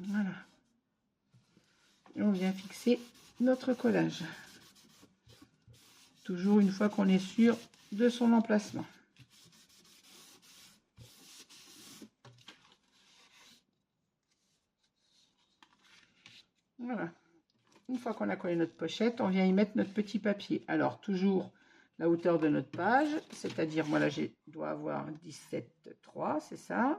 Voilà. Et on vient fixer notre collage. Toujours une fois qu'on est sûr de son emplacement. Voilà. Une fois qu'on a collé notre pochette, on vient y mettre notre petit papier. Alors, toujours la hauteur de notre page, c'est-à-dire, moi là, je dois avoir 17,3, c'est ça,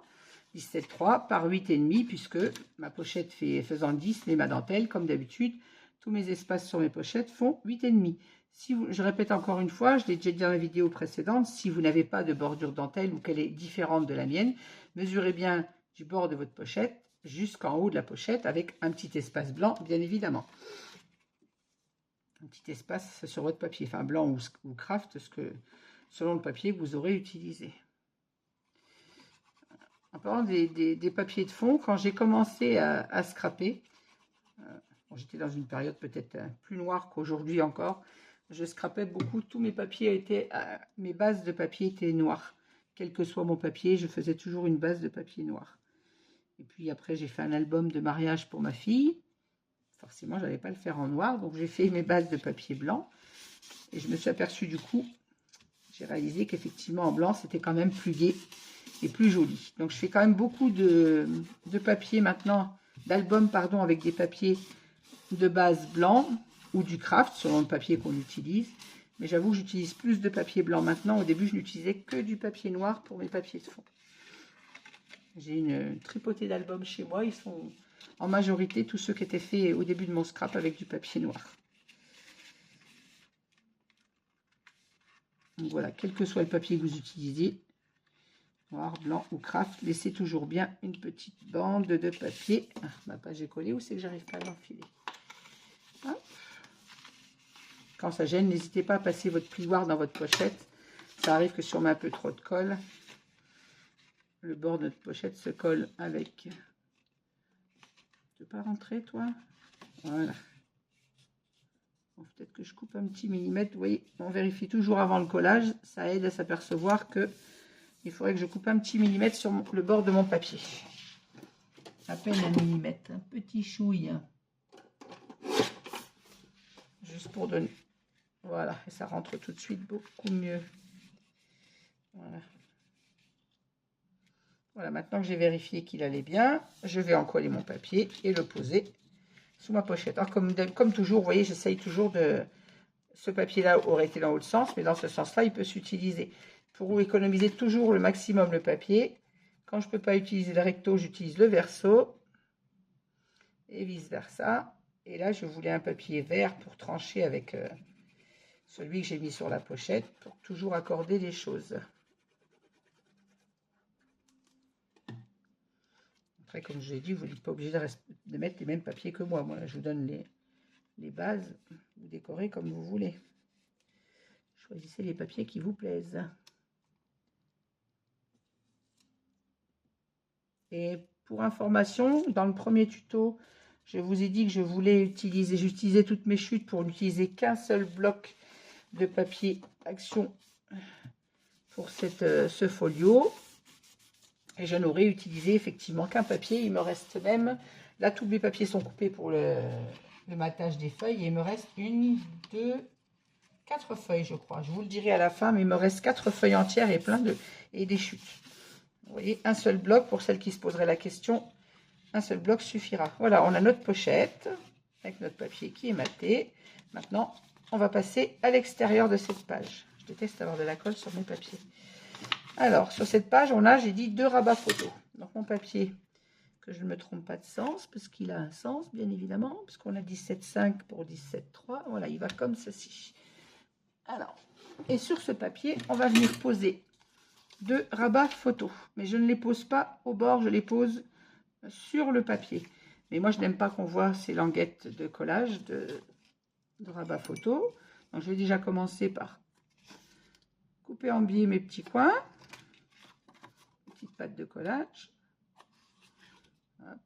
17,3 par 8,5, puisque ma pochette faisant 10, les ma dentelle, comme d'habitude, tous mes espaces sur mes pochettes font 8,5. Si vous, je répète encore une fois, je l'ai déjà dit dans la vidéo précédente, si vous n'avez pas de bordure dentelle ou qu'elle est différente de la mienne, mesurez bien du bord de votre pochette jusqu'en haut de la pochette avec un petit espace blanc, bien évidemment. Un petit espace sur votre papier, enfin blanc ou craft, selon le papier que vous aurez utilisé. En parlant des papiers de fond, quand j'ai commencé à scraper, j'étais dans une période peut-être plus noire qu'aujourd'hui encore, je scrapais beaucoup, tous mes papiers étaient, mes bases de papier étaient noires. Quel que soit mon papier, je faisais toujours une base de papier noir. Et puis après, j'ai fait un album de mariage pour ma fille. Forcément, je n'allais pas le faire en noir, donc j'ai fait mes bases de papier blanc. Et je me suis aperçue du coup, j'ai réalisé qu'effectivement en blanc, c'était quand même plus gai et plus joli. Donc je fais quand même beaucoup de papier maintenant, d'albums pardon, avec des papiers de base blanc ou du craft, selon le papier qu'on utilise. Mais j'avoue que j'utilise plus de papier blanc maintenant. Au début, je n'utilisais que du papier noir pour mes papiers de fond. J'ai une tripotée d'albums chez moi. Ils sont en majorité tous ceux qui étaient faits au début de mon scrap avec du papier noir. Donc voilà, quel que soit le papier que vous utilisez, noir, blanc ou craft, laissez toujours bien une petite bande de papier. Ah, ma page est collée, où c'est que j'arrive pas à l'enfiler? Quand ça gêne, n'hésitez pas à passer votre plioir dans votre pochette. Ça arrive que si on met un peu trop de colle, le bord de notre pochette se colle avec. Tu veux pas rentrer, toi? Voilà. Bon, peut-être que je coupe un petit millimètre. Vous voyez, on vérifie toujours avant le collage. Ça aide à s'apercevoir que il faudrait que je coupe un petit millimètre sur le bord de mon papier. À peine un millimètre, un petit chouille. Juste pour donner. Voilà, et ça rentre tout de suite beaucoup mieux. Voilà. Voilà, maintenant que j'ai vérifié qu'il allait bien, je vais en coller mon papier et le poser sous ma pochette. Alors, comme toujours, vous voyez, j'essaye toujours de... Ce papier-là aurait été dans l'autre sens, mais dans ce sens-là, il peut s'utiliser. Pour économiser toujours le maximum le papier, quand je ne peux pas utiliser le recto, j'utilise le verso. Et vice-versa. Et là, je voulais un papier vert pour trancher avec celui que j'ai mis sur la pochette, pour toujours accorder les choses. Après, comme je l'ai dit, vous n'êtes pas obligé de mettre les mêmes papiers que moi. Moi, là, je vous donne les bases, vous décorez comme vous voulez. Choisissez les papiers qui vous plaisent. Et pour information, dans le premier tuto, je vous ai dit que je voulais j'utilisais toutes mes chutes pour n'utiliser qu'un seul bloc de papier action pour ce folio. Et je n'aurais utilisé effectivement qu'un papier. Il me reste même, là tous mes papiers sont coupés pour le matage des feuilles. Et il me reste 1, 2, 4 feuilles je crois. Je vous le dirai à la fin, mais il me reste 4 feuilles entières et des chutes. Vous voyez, un seul bloc, pour celles qui se poseraient la question, un seul bloc suffira. Voilà, on a notre pochette avec notre papier qui est maté. Maintenant, on va passer à l'extérieur de cette page. Je déteste avoir de la colle sur mes papiers. Alors, sur cette page, on a, j'ai dit, 2 rabats photos. Donc, mon papier, que je ne me trompe pas de sens, parce qu'il a un sens, bien évidemment, puisqu'on a 17,5 pour 17,3. Voilà, il va comme ceci. Alors, et sur ce papier, on va venir poser 2 rabats photos. Mais je ne les pose pas au bord, je les pose sur le papier. Mais moi, je n'aime pas qu'on voit ces languettes de collage de rabat photo. Donc, je vais déjà commencer par couper en biais mes petits coins. Petite patte de collage. Hop.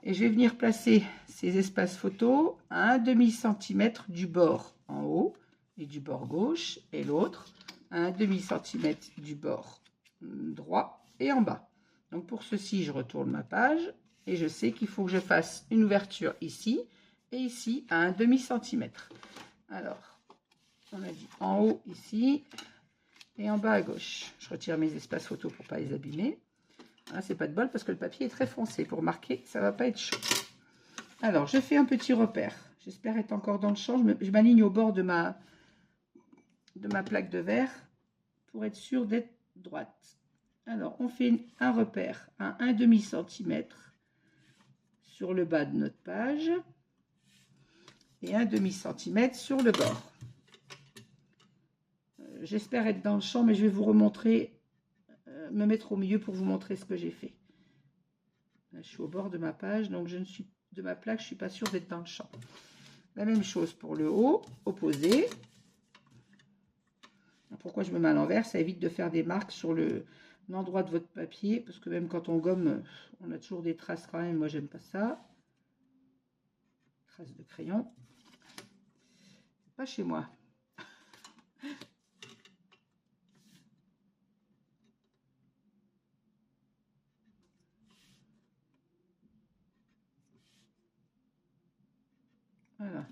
Et je vais venir placer ces espaces photos à 1/2 centimètre du bord en haut et du bord gauche, et l'autre à 1/2 centimètre du bord droit et en bas. Donc pour ceci, je retourne ma page et je sais qu'il faut que je fasse une ouverture ici et ici à 1/2 centimètre. Alors, on a dit en haut ici et en bas à gauche. Je retire mes espaces photos pour ne pas les abîmer. Ah, c'est pas de bol parce que le papier est très foncé. Pour marquer, ça va pas être chaud. Alors, je fais un petit repère. J'espère être encore dans le champ. Je m'aligne au bord de ma plaque de verre pour être sûr d'être droite. Alors, on fait un repère à 1/2 centimètre sur le bas de notre page et 1/2 centimètre sur le bord. J'espère être dans le champ, mais je vais vous remontrer, me mettre au milieu pour vous montrer ce que j'ai fait. Là, je suis au bord de ma page, donc je ne suis de ma plaque, je ne suis pas sûre d'être dans le champ. La même chose pour le haut, opposé. Pourquoi je me mets à l'envers? Ça évite de faire des marques sur l'endroit de votre papier, parce que même quand on gomme, on a toujours des traces quand même. Moi, j'aime pas ça. Traces de crayon. Pas chez moi. Voilà.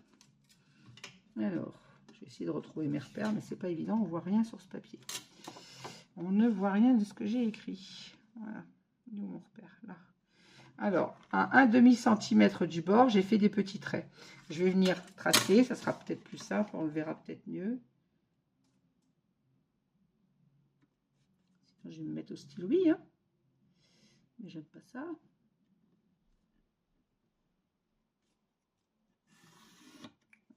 Alors, je vais essayer de retrouver mes repères, mais c'est pas évident, on voit rien sur ce papier. On ne voit rien de ce que j'ai écrit. Voilà, où mon repère là. Alors, à 1/2 centimètre du bord, j'ai fait des petits traits. Je vais venir tracer, ça sera peut-être plus simple, on le verra peut-être mieux. Sinon, je vais me mettre au stylo, hein. Mais j'aime pas ça.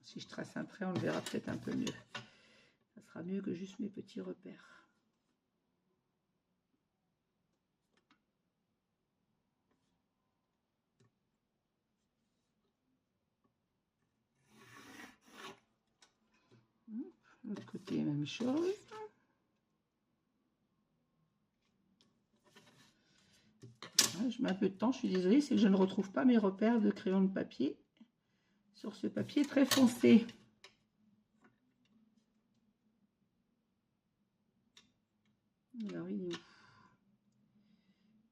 Si je trace un trait, on le verra peut-être un peu mieux. Ça sera mieux que juste mes petits repères. L'autre côté, même chose. Je mets un peu de temps, je suis désolée, c'est que je ne retrouve pas mes repères de crayon de papier sur ce papier très foncé. Alors, il est où?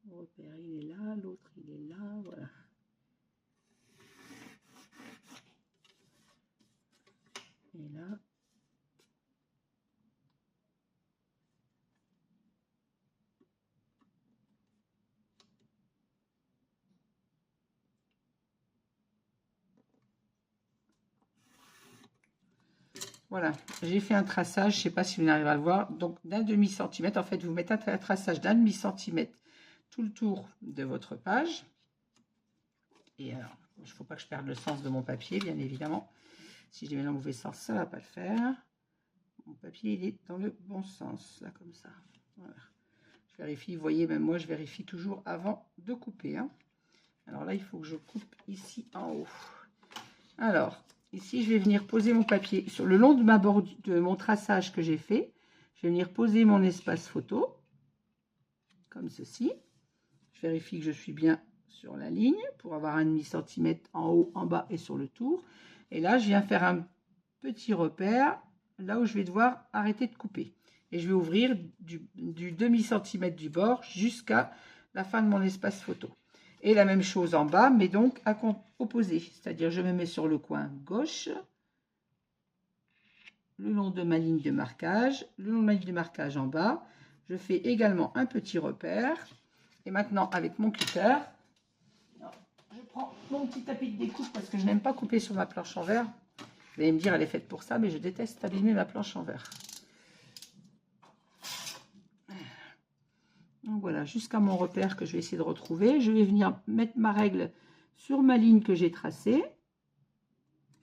Mon repère, il est là, l'autre, il est là, voilà. Et là. Voilà, j'ai fait un traçage, je ne sais pas si vous arrivez à le voir, donc d'1/2 centimètre. En fait, vous mettez un traçage d'1/2 centimètre tout le tour de votre page. Et alors, il ne faut pas que je perde le sens de mon papier, bien évidemment. Si je les mets dans le mauvais sens, ça ne va pas le faire. Mon papier, il est dans le bon sens, là, comme ça. Voilà. Je vérifie, vous voyez, même moi, je vérifie toujours avant de couper. Hein. Alors là, il faut que je coupe ici en haut. Alors, ici, je vais venir poser mon papier sur le long de ma bordure, de mon traçage que j'ai fait. Je vais venir poser mon espace photo, comme ceci. Je vérifie que je suis bien sur la ligne pour avoir 1,5 cm en haut, en bas et sur le tour. Et là, je viens faire un petit repère, là où je vais devoir arrêter de couper. Et je vais ouvrir du demi-centimètre du bord jusqu'à la fin de mon espace photo. Et la même chose en bas, mais donc à opposé. C'est-à-dire, je me mets sur le coin gauche, le long de ma ligne de marquage, le long de ma ligne de marquage en bas. Je fais également un petit repère. Et maintenant, avec mon cutter, je prends mon petit tapis de découpe parce que je n'aime pas couper sur ma planche en verre. Vous allez me dire, elle est faite pour ça, mais je déteste abîmer ma planche en verre. Donc voilà, jusqu'à mon repère que je vais essayer de retrouver. Je vais venir mettre ma règle sur ma ligne que j'ai tracée,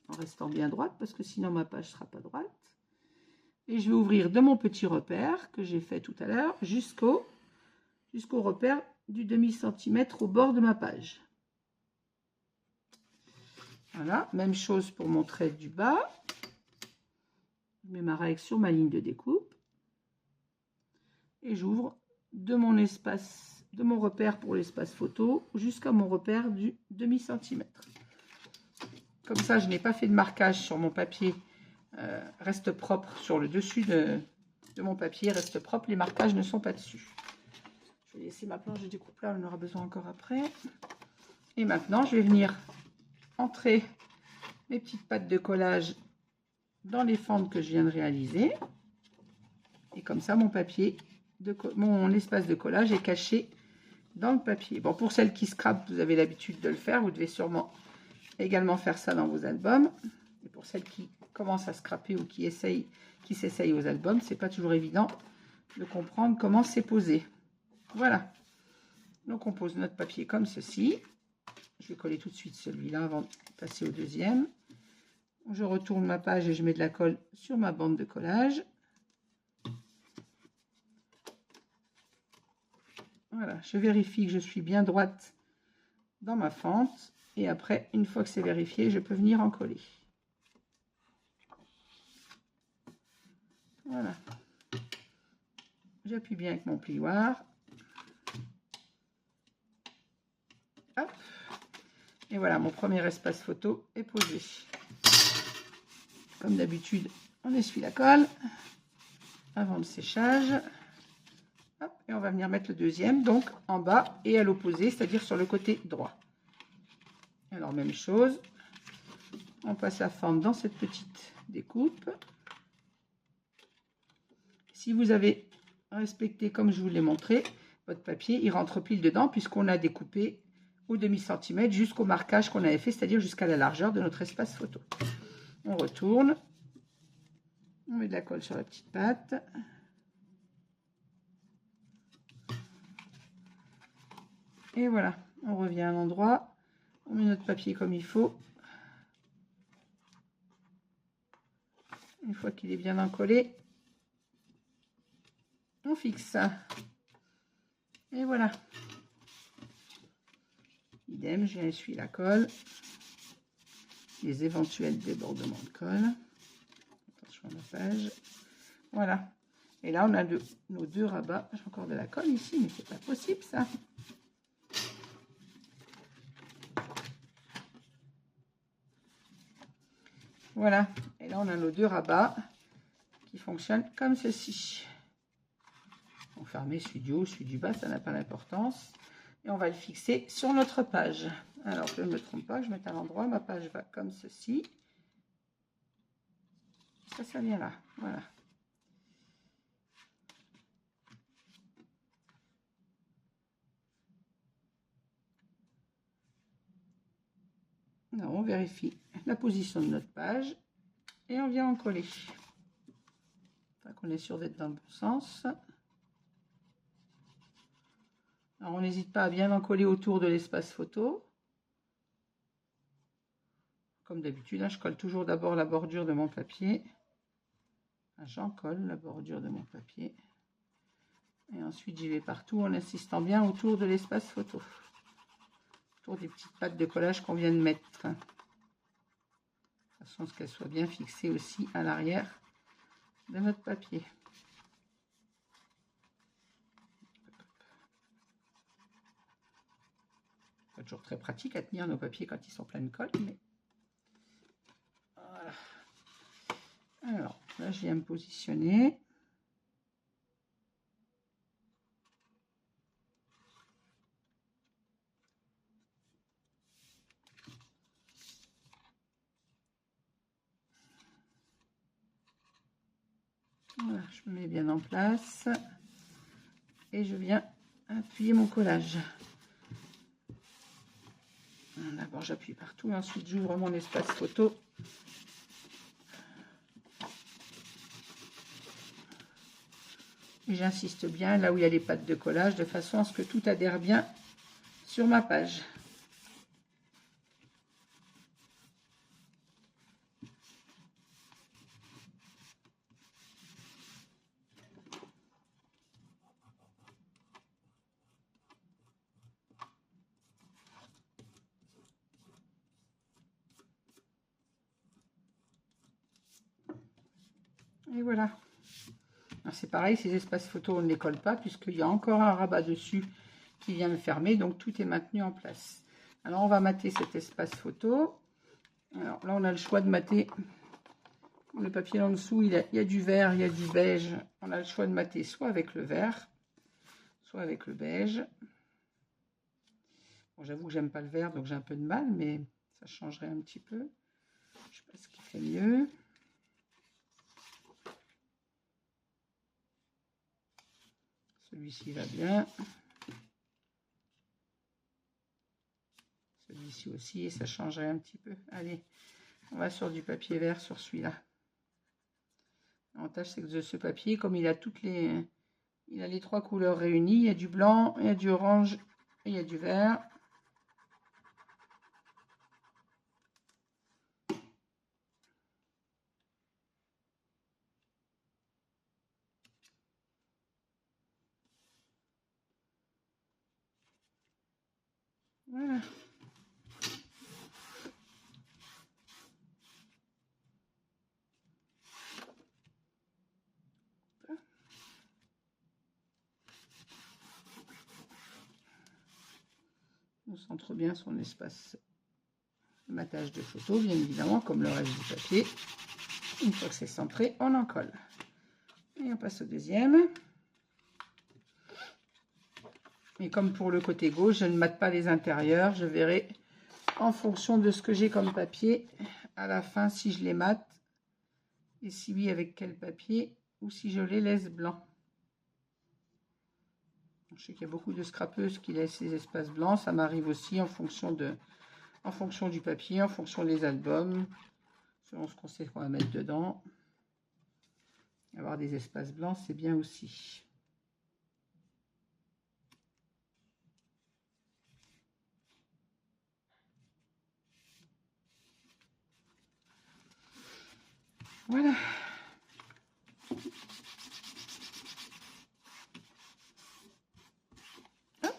en restant bien droite, parce que sinon ma page ne sera pas droite. Et je vais ouvrir de mon petit repère que j'ai fait tout à l'heure jusqu'au repère du demi-centimètre au bord de ma page. Voilà, même chose pour mon trait du bas. Je mets ma règle sur ma ligne de découpe. Et j'ouvre de mon espace, de mon repère pour l'espace photo jusqu'à mon repère du demi-centimètre. Comme ça, je n'ai pas fait de marquage sur mon papier. Reste propre sur le dessus de mon papier, reste propre. Les marquages ne sont pas dessus. Je vais laisser ma planche de découpe là, on en aura besoin encore après. Et maintenant, je vais venir entrer mes petites pattes de collage dans les fentes que je viens de réaliser. Et comme ça, mon espace de collage est caché dans le papier. Bon, pour celles qui scrapent, vous avez l'habitude de le faire. Vous devez sûrement également faire ça dans vos albums. Et pour celles qui commencent à scraper ou qui s'essayent aux albums, c'est pas toujours évident de comprendre comment c'est posé. Voilà. Donc on pose notre papier comme ceci. Je vais coller tout de suite celui-là avant de passer au deuxième. Je retourne ma page et je mets de la colle sur ma bande de collage. Voilà, je vérifie que je suis bien droite dans ma fente. Et après, une fois que c'est vérifié, je peux venir en coller. Voilà. J'appuie bien avec mon plioir. Hop. Et voilà, mon premier espace photo est posé. Comme d'habitude, on essuie la colle avant le séchage. Hop, et on va venir mettre le deuxième, donc en bas et à l'opposé, c'est-à-dire sur le côté droit. Alors, même chose. On passe la forme dans cette petite découpe. Si vous avez respecté comme je vous l'ai montré, votre papier, il rentre pile dedans puisqu'on a découpé au demi-centimètre jusqu'au marquage qu'on avait fait, c'est-à-dire jusqu'à la largeur de notre espace photo. On retourne. On met de la colle sur la petite patte. Et voilà, on revient à l'endroit. On met notre papier comme il faut. Une fois qu'il est bien encollé, on fixe. Et voilà. Idem, je viens essuyer la colle. Les éventuels débordements de colle. Attention à la page. Voilà. Et là, on a nos deux rabats. J'ai encore de la colle ici, mais c'est pas possible ça. Voilà. Et là, on a nos deux rabats qui fonctionnent comme ceci. On ferme celui du haut, celui du bas, ça n'a pas d'importance. Et on va le fixer sur notre page. Alors, je ne me trompe pas, je mets à l'endroit. Ma page va comme ceci. Ça vient là. Voilà. Alors, on vérifie la position de notre page et on vient en coller. Enfin, qu'on est sûr d'être dans le bon sens. Alors, on n'hésite pas à bien en coller autour de l'espace photo. Comme d'habitude, hein, je colle toujours d'abord la bordure de mon papier. J'en colle la bordure de mon papier. Et ensuite, j'y vais partout en insistant bien autour de l'espace photo. autour des petites pattes de collage qu'on vient de mettre. De façon à ce qu'elles soient bien fixées aussi à l'arrière de notre papier. Pas toujours très pratique à tenir nos papiers quand ils sont pleins de colle, mais voilà. Alors là, je viens me positionner. Voilà, je me mets bien en place et je viens appuyer mon collage. D'abord j'appuie partout et ensuite j'ouvre mon espace photo. Et j'insiste bien là où il y a les pattes de collage de façon à ce que tout adhère bien sur ma page. Et voilà. C'est pareil, ces espaces photos, on ne les colle pas puisqu'il y a encore un rabat dessus qui vient me fermer, donc tout est maintenu en place. Alors on va mater cet espace photo. Alors là on a le choix de mater le papier en dessous, il y a du vert, il y a du beige. On a le choix de mater soit avec le vert, soit avec le beige. Bon, j'avoue que j'aime pas le vert, donc j'ai un peu de mal, mais ça changerait un petit peu. Je sais pas ce qui fait mieux. Celui-ci va bien. Celui-ci aussi, et ça changerait un petit peu. Allez, on va sur du papier vert sur celui-là. L'avantage, c'est que de ce papier, comme il a il a les trois couleurs réunies, il y a du blanc, il y a du orange et il y a du vert. Voilà. On centre bien son espace de matage de photo, bien évidemment, comme le reste du papier. Une fois que c'est centré, on en colle. Et on passe au deuxième. Et comme pour le côté gauche, je ne mate pas les intérieurs. Je verrai en fonction de ce que j'ai comme papier à la fin si je les mate. Et si oui, avec quel papier, ou si je les laisse blancs. Je sais qu'il y a beaucoup de scrapeuses qui laissent ces espaces blancs. Ça m'arrive aussi en fonction du papier, en fonction des albums, selon ce qu'on sait qu'on va mettre dedans. Avoir des espaces blancs, c'est bien aussi. Voilà. Hop.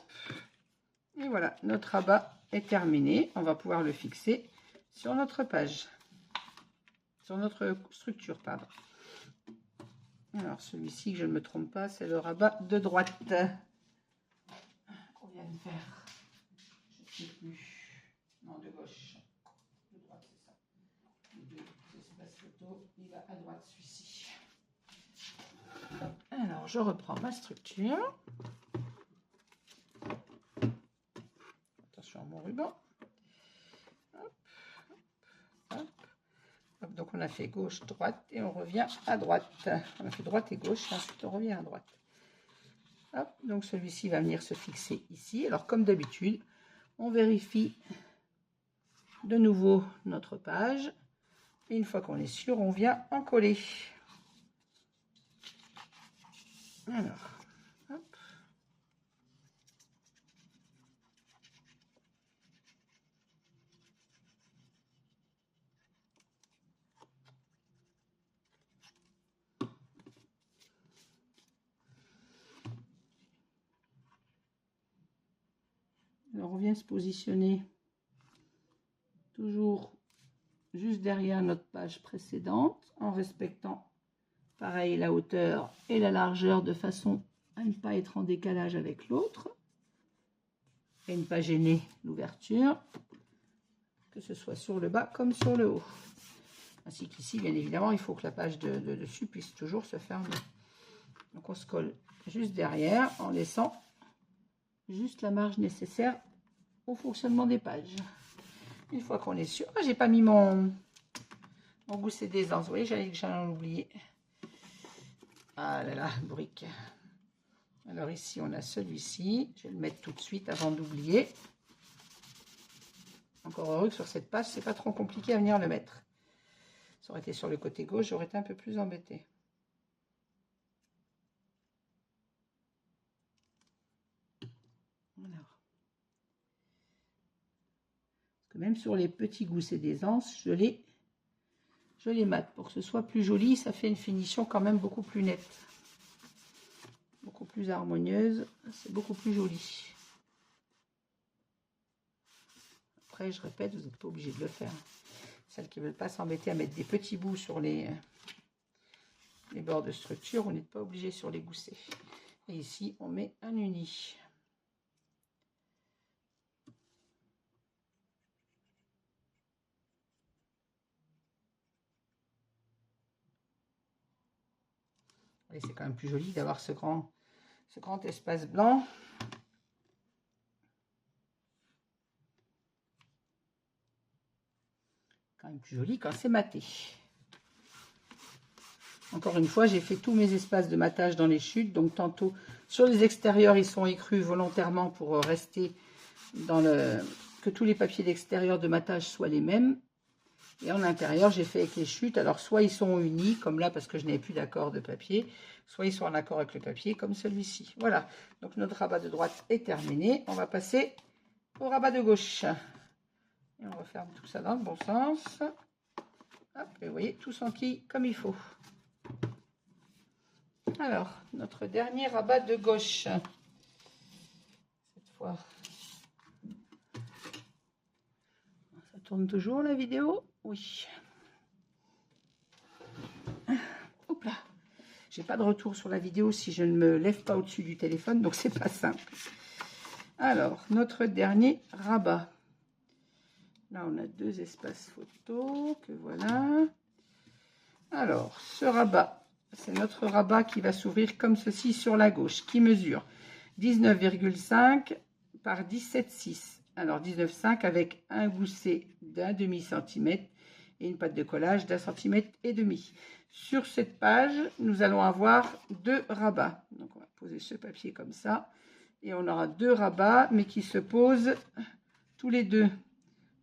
Et voilà, notre rabat est terminé. On va pouvoir le fixer sur notre page, sur notre structure, pardon. Alors celui-ci, que je ne me trompe pas, c'est le rabat de droite qu'on vient de faire. Je ne sais plus. Non, de gauche. De droite, c'est ça. Les deux espaces photo, il va à droite celui-ci. Alors, je reprends ma structure. Attention à mon ruban. Hop, hop, hop. Donc, on a fait gauche, droite et on revient à droite. On a fait droite et gauche et ensuite on revient à droite. Hop, donc celui-ci va venir se fixer ici. Alors, comme d'habitude, on vérifie de nouveau notre page. Et une fois qu'on est sûr, on vient en coller. Alors, hop. Alors on vient se positionner toujours juste derrière notre page précédente en respectant pareil la hauteur et la largeur de façon à ne pas être en décalage avec l'autre et ne pas gêner l'ouverture, que ce soit sur le bas comme sur le haut. Ainsi qu'ici, bien évidemment, il faut que la page de dessus puisse toujours se fermer. Donc on se colle juste derrière en laissant juste la marge nécessaire au fonctionnement des pages. Une fois qu'on est sûr, j'ai pas mis mon gousset d'aisance, vous voyez, j'allais l'oublier. Ah là là, brique. Alors ici on a celui-ci, je vais le mettre tout de suite avant d'oublier. Encore heureux que sur cette page c'est pas trop compliqué à venir le mettre. Ça aurait été sur le côté gauche, j'aurais été un peu plus embêtée. Alors. Parce que même sur les petits goussets d'aisance, je les mate pour que ce soit plus joli. Ça fait une finition quand même beaucoup plus nette, beaucoup plus harmonieuse. C'est beaucoup plus joli. Après, je répète, vous n'êtes pas obligé de le faire. Celles qui ne veulent pas s'embêter à mettre des petits bouts sur les bords de structure, vous n'êtes pas obligé sur les goussets. Et ici, on met un uni. Et c'est quand même plus joli d'avoir ce grand espace blanc. Quand même plus joli quand c'est maté. Encore une fois, j'ai fait tous mes espaces de matage dans les chutes. Donc tantôt sur les extérieurs, ils sont écrus volontairement pour rester dans que tous les papiers d'extérieur de matage soient les mêmes. Et en intérieur, j'ai fait avec les chutes. Alors soit ils sont unis, comme là, parce que je n'avais plus d'accord de papier, soit ils sont en accord avec le papier, comme celui-ci. Voilà, donc notre rabat de droite est terminé. On va passer au rabat de gauche. Et on referme tout ça dans le bon sens. Hop, et vous voyez, tout s'enquille comme il faut. Alors, notre dernier rabat de gauche. Cette fois, ça tourne toujours la vidéo? Oui. Hop là. J'ai pas de retour sur la vidéo si je ne me lève pas au-dessus du téléphone, donc c'est pas simple. Alors, notre dernier rabat. Là, on a deux espaces photos, que voilà. Alors, ce rabat, c'est notre rabat qui va s'ouvrir comme ceci sur la gauche, qui mesure 19,5 par 17,6. Alors, 19,5 avec un gousset d'un demi-centimètre et une patte de collage d'un centimètre et demi. Sur cette page, nous allons avoir deux rabats. Donc, on va poser ce papier comme ça. Et on aura deux rabats, mais qui se posent tous les deux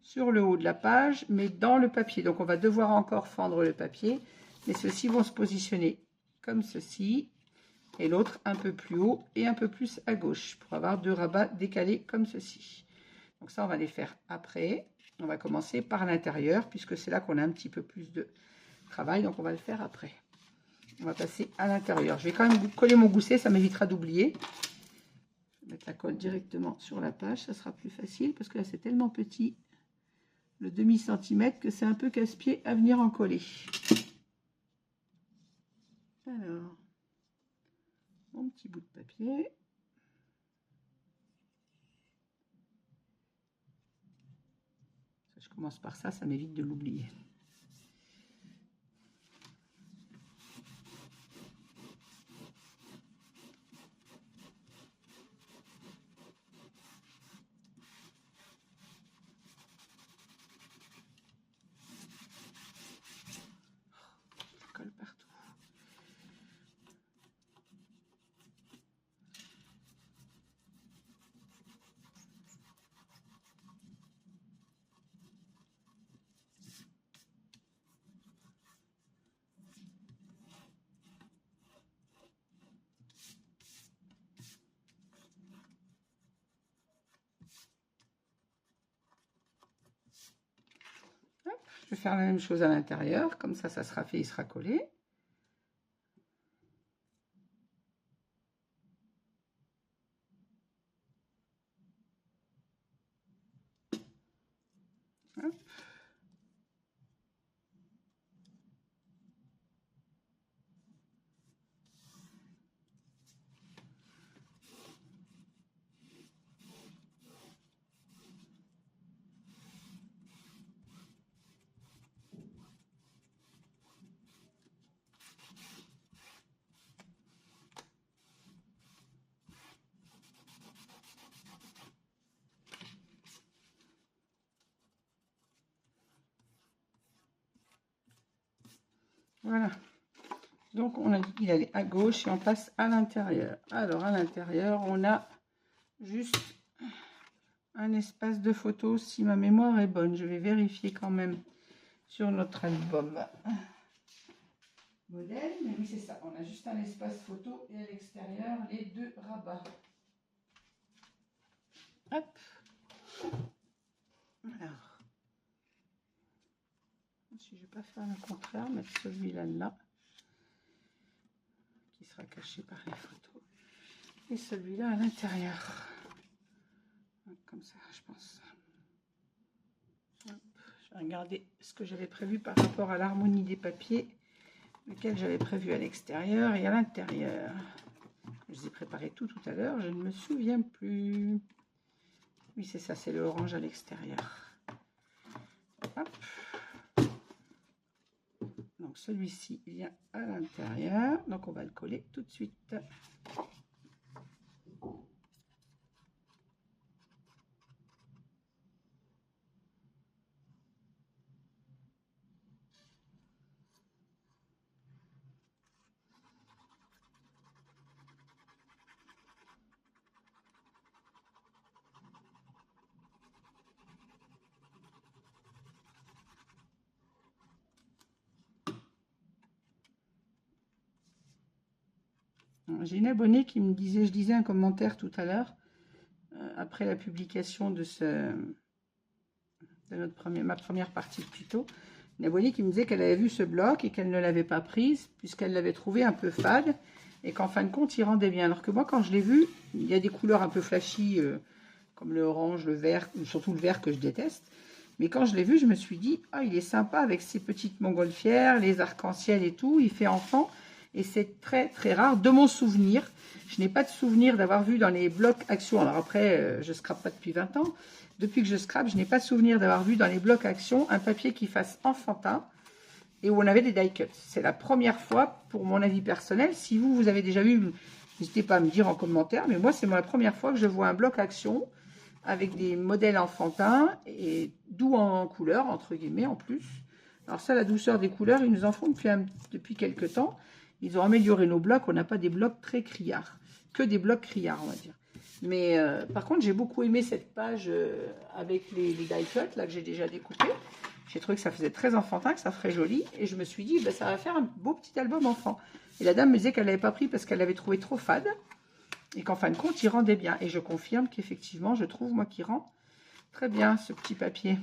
sur le haut de la page, mais dans le papier. Donc, on va devoir encore fendre le papier. Mais ceux-ci vont se positionner comme ceci. Et l'autre un peu plus haut et un peu plus à gauche pour avoir deux rabats décalés comme ceci. Donc ça, on va les faire après. On va commencer par l'intérieur puisque c'est là qu'on a un petit peu plus de travail. Donc on va le faire après. On va passer à l'intérieur. Je vais quand même coller mon gousset, ça m'évitera d'oublier. Je vais mettre la colle directement sur la page, ça sera plus facile parce que là c'est tellement petit, le demi-centimètre, que c'est un peu casse-pied à venir en coller. Alors, mon petit bout de papier. Je commence par ça, ça m'évite de l'oublier. Colle partout. Je vais faire la même chose à l'intérieur, comme ça, ça sera fait, il sera collé. Hop. Voilà. Donc, on a dit qu'il allait à gauche et on passe à l'intérieur. Alors, à l'intérieur, on a juste un espace de photo, si ma mémoire est bonne. Je vais vérifier quand même sur notre album modèle. Mais oui, c'est ça. On a juste un espace photo et à l'extérieur, les deux rabats. Hop. Alors, si je ne vais pas faire le contraire, mettre celui-là là, qui sera caché par les photos, et celui-là à l'intérieur. Comme ça, je pense. Hop. Je vais regarder ce que j'avais prévu par rapport à l'harmonie des papiers, lequel j'avais prévu à l'extérieur et à l'intérieur. Je les ai préparés tout à l'heure, je ne me souviens plus. Oui, c'est ça, c'est le orange à l'extérieur. Donc celui-ci vient à l'intérieur, donc on va le coller tout de suite. J'ai une abonnée qui me disait, je lisais un commentaire tout à l'heure, après la publication de ma première partie de tuto, une abonnée qui me disait qu'elle avait vu ce bloc et qu'elle ne l'avait pas prise puisqu'elle l'avait trouvé un peu fade et qu'en fin de compte il rendait bien. Alors que moi quand je l'ai vu, il y a des couleurs un peu flashy comme le orange, le vert, surtout le vert que je déteste. Mais quand je l'ai vu, je me suis dit, ah, il est sympa avec ses petites montgolfières, les arcs-en-ciel et tout, il fait enfant. Et c'est très très rare de mon souvenir. Je n'ai pas de souvenir d'avoir vu dans les blocs Action. Alors après, je scrape pas depuis 20 ans. Depuis que je scrape, je n'ai pas de souvenir d'avoir vu dans les blocs Action un papier qui fasse enfantin et où on avait des die cuts. C'est la première fois, pour mon avis personnel. Si vous, vous avez déjà vu, n'hésitez pas à me dire en commentaire. Mais moi, c'est la première fois que je vois un bloc Action avec des modèles enfantins et doux en couleur, entre guillemets, en plus. Alors ça, la douceur des couleurs, ils nous en font depuis quelques temps. Ils ont amélioré nos blocs. On n'a pas des blocs très criards. Que des blocs criards, on va dire. Mais par contre, j'ai beaucoup aimé cette page avec les die cuts, là, que j'ai déjà découpé. J'ai trouvé que ça faisait très enfantin, que ça ferait joli. Et je me suis dit, ben, ça va faire un beau petit album enfant. Et la dame me disait qu'elle l'avait pas pris parce qu'elle l'avait trouvé trop fade. Et qu'en fin de compte, il rendait bien. Et je confirme qu'effectivement, je trouve, moi, qu'il rend très bien ce petit papier.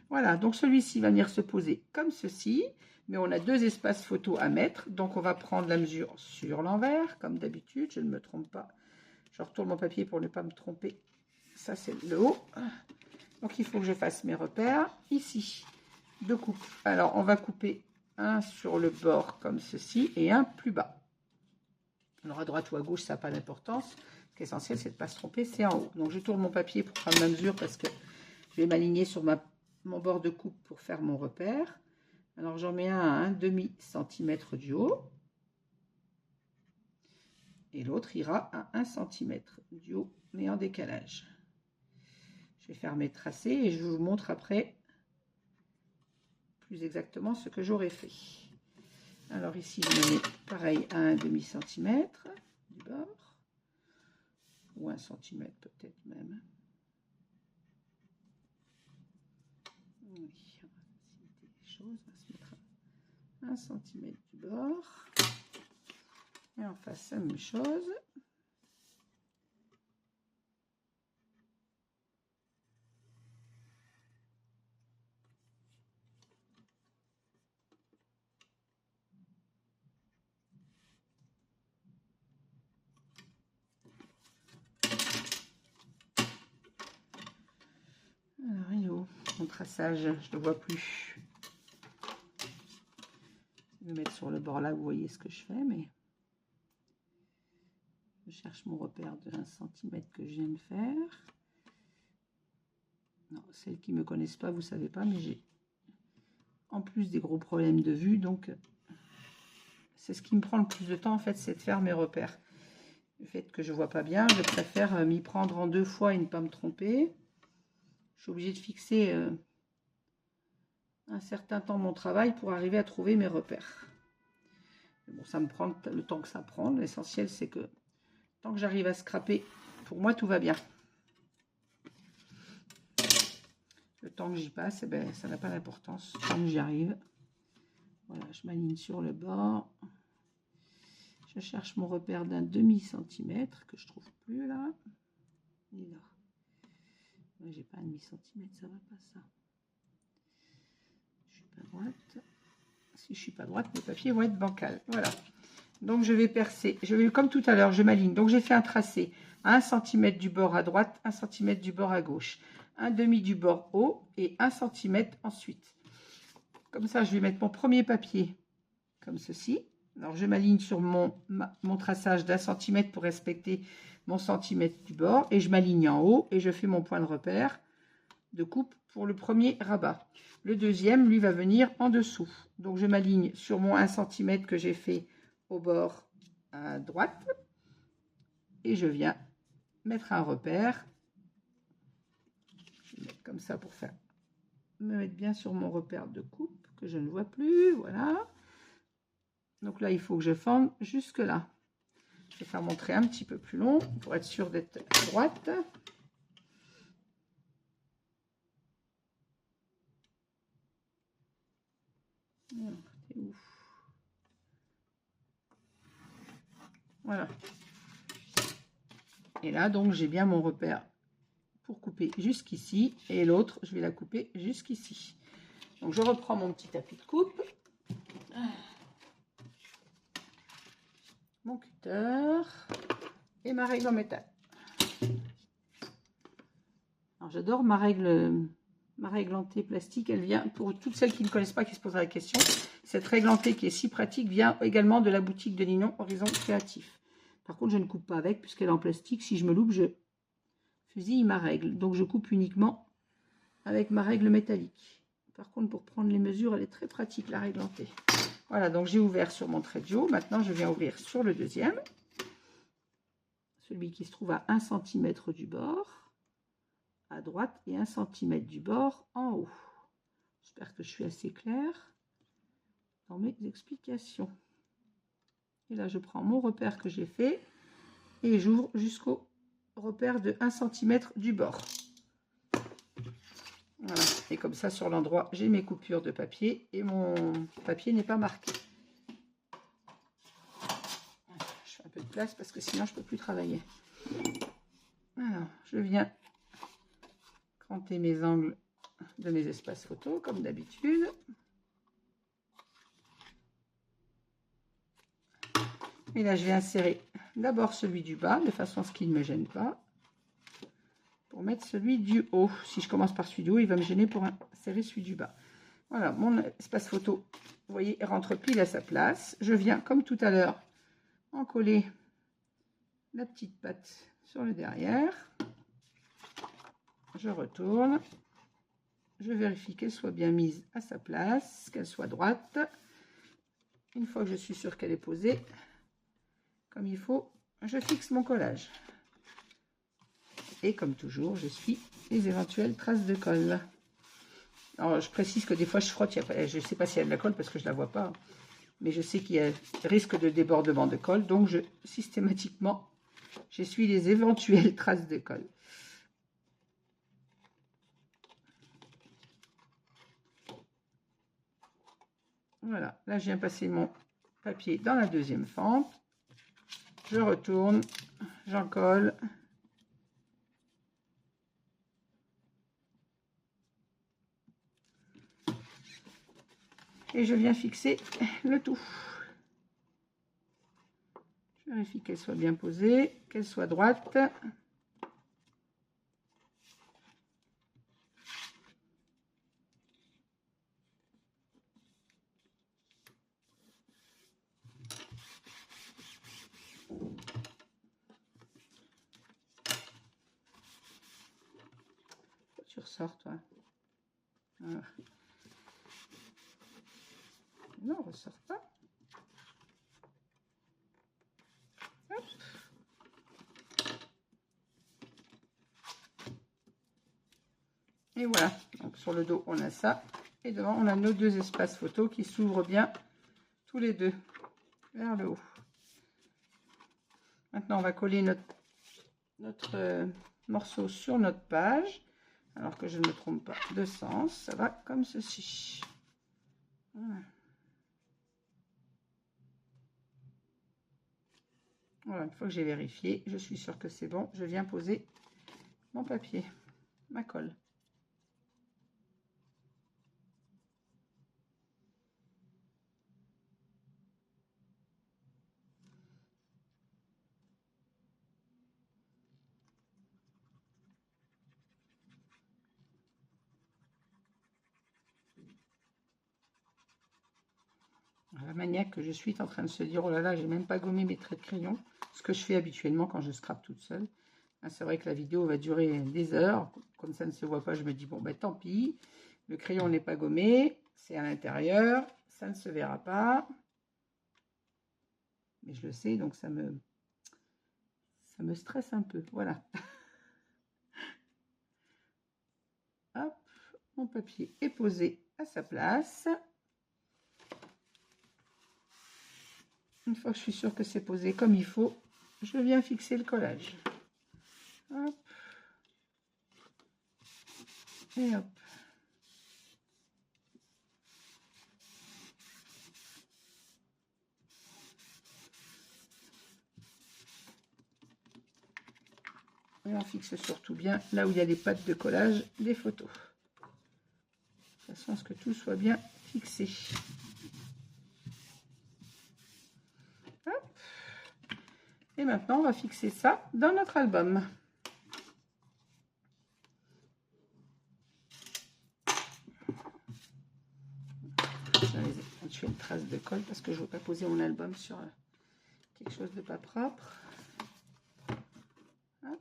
Voilà, donc celui-ci va venir se poser comme ceci. Mais on a deux espaces photo à mettre. Donc, on va prendre la mesure sur l'envers, comme d'habitude. Je ne me trompe pas. Je retourne mon papier pour ne pas me tromper. Ça, c'est le haut. Donc, il faut que je fasse mes repères. Ici, deux coupes. Alors, on va couper un sur le bord comme ceci et un plus bas. Alors, à droite ou à gauche, ça n'a pas d'importance. L'essentiel, c'est de ne pas se tromper, c'est en haut. Donc, je tourne mon papier pour prendre ma mesure parce que je vais m'aligner sur mon bord de coupe pour faire mon repère. Alors, j'en mets un à 1,5 cm du haut. Et l'autre ira à 1 cm du haut, mais en décalage. Je vais faire mes tracés et je vous montre après plus exactement ce que j'aurais fait. Alors ici, je me mets pareil à 1,5 cm du bord, ou 1 cm peut-être même. Oui, on va faciliter les choses, on va se mettre à 1 cm du bord. Et on fasse la même chose. Alors, il est où? Mon traçage, je ne le vois plus. Je vais me mettre sur le bord là, vous voyez ce que je fais, mais je cherche mon repère de 1 cm que je viens de faire. Non, celles qui ne me connaissent pas, vous ne savez pas, mais j'ai en plus des gros problèmes de vue, donc c'est ce qui me prend le plus de temps en fait, c'est de faire mes repères. Le fait que je ne vois pas bien, je préfère m'y prendre en 2 fois et ne pas me tromper. Je suis obligée de fixer un certain temps mon travail pour arriver à trouver mes repères. Bon, ça me prend le temps que ça prend. L'essentiel, c'est que tant que j'arrive à scraper, pour moi, tout va bien. Le temps que j'y passe, eh ben, ça n'a pas d'importance. Tant que j'y arrive. Voilà, je m'aligne sur le bord. Je cherche mon repère d'un demi-centimètre que je trouve plus là. Il est là. J'ai pas un demi-centimètre, ça va pas ça. Je suis pas droite. Si je suis pas droite, mes papiers vont être bancals. Voilà. Donc je vais percer. Je vais comme tout à l'heure, je m'aligne. Donc j'ai fait un tracé à 1 cm du bord à droite, 1 cm du bord à gauche, 1/2 du bord haut et 1 cm ensuite. Comme ça, je vais mettre mon premier papier comme ceci. Alors je m'aligne sur mon traçage d'1 cm pour respecter mon centimètre du bord et je m'aligne en haut et je fais mon point de repère de coupe pour le premier rabat. Le deuxième, lui, va venir en dessous. Donc je m'aligne sur mon 1 cm que j'ai fait au bord à droite et je viens mettre un repère. Je vais mettre comme ça pour faire me mettre bien sur mon repère de coupe que je ne vois plus. Voilà. Donc là, il faut que je fende jusque là. Je vais faire mon trait un petit peu plus long pour être sûr d'être à droite. Voilà. Et là, donc, j'ai bien mon repère pour couper jusqu'ici. Et l'autre, je vais la couper jusqu'ici. Donc, je reprends mon petit tapis de coupe. Mon cutter. Et ma règle en métal. Alors, j'adore ma règle en thé plastique. Elle vient, pour toutes celles qui ne connaissent pas, qui se poseraient la question, cette règle en thé qui est si pratique vient également de la boutique de Ninon Horizon Créatif. Par contre, je ne coupe pas avec puisqu'elle est en plastique. Si je me loupe, je fusille ma règle. Donc, je coupe uniquement avec ma règle métallique. Par contre, pour prendre les mesures, elle est très pratique, la règle en thé. Voilà, donc j'ai ouvert sur mon trait de haut. Maintenant, je viens ouvrir sur le deuxième. Celui qui se trouve à 1 cm du bord à droite et 1 cm du bord en haut. J'espère que je suis assez claire dans mes explications. Et là, je prends mon repère que j'ai fait et j'ouvre jusqu'au repère de 1 cm du bord. Voilà. Et comme ça, sur l'endroit, j'ai mes coupures de papier et mon papier n'est pas marqué. Je fais un peu de place parce que sinon, je ne peux plus travailler. Alors, je viens cranter mes angles de mes espaces photos, comme d'habitude. Et là, je vais insérer d'abord celui du bas, de façon à ce qu'il ne me gêne pas. Pour mettre celui du haut. Si je commence par celui du haut, il va me gêner pour insérer celui du bas. Voilà, mon espace photo, vous voyez, rentre pile à sa place. Je viens, comme tout à l'heure, en coller la petite patte sur le derrière. Je retourne. Je vérifie qu'elle soit bien mise à sa place, qu'elle soit droite. Une fois que je suis sûre qu'elle est posée comme il faut, je fixe mon collage. Et comme toujours, je suis les éventuelles traces de colle. Alors, je précise que des fois, je frotte. Je ne sais pas s'il y a de la colle parce que je ne la vois pas. Mais je sais qu'il y a risque de débordement de colle. Donc, systématiquement, j'essuie les éventuelles traces de colle. Voilà. Là, je viens passer mon papier dans la deuxième fente. Je retourne. J'en colle. Et je viens fixer le tout. Je vérifie qu'elle soit bien posée, qu'elle soit droite. ressort, toi. Voilà. Non, ressort pas. Hop. Et voilà. Donc sur le dos, on a ça. Et devant, on a nos deux espaces photo qui s'ouvrent bien tous les deux vers le haut. Maintenant, on va coller notre morceau sur notre page. Alors que je ne me trompe pas de sens. Ça va comme ceci. Voilà. Voilà, une fois que j'ai vérifié, je suis sûre que c'est bon. Je viens poser mon papier, ma colle. La maniaque que je suis est en train de se dire, oh là là, j'ai même pas gommé mes traits de crayon, ce que je fais habituellement quand je scrape toute seule. C'est vrai que la vidéo va durer des heures, comme ça ne se voit pas, je me dis, bon ben tant pis, le crayon n'est pas gommé, c'est à l'intérieur, ça ne se verra pas. Mais je le sais, donc ça me stresse un peu, voilà. Hop, mon papier est posé à sa place. Une fois que je suis sûre que c'est posé comme il faut, je viens fixer le collage. Hop. Et hop. Et on fixe surtout bien là où il y a les pattes de collage des photos. De façon à ce que tout soit bien fixé. Hop. Et maintenant, on va fixer ça dans notre album. Je fais une trace de colle parce que je ne veux pas poser mon album sur quelque chose de pas propre. Hop.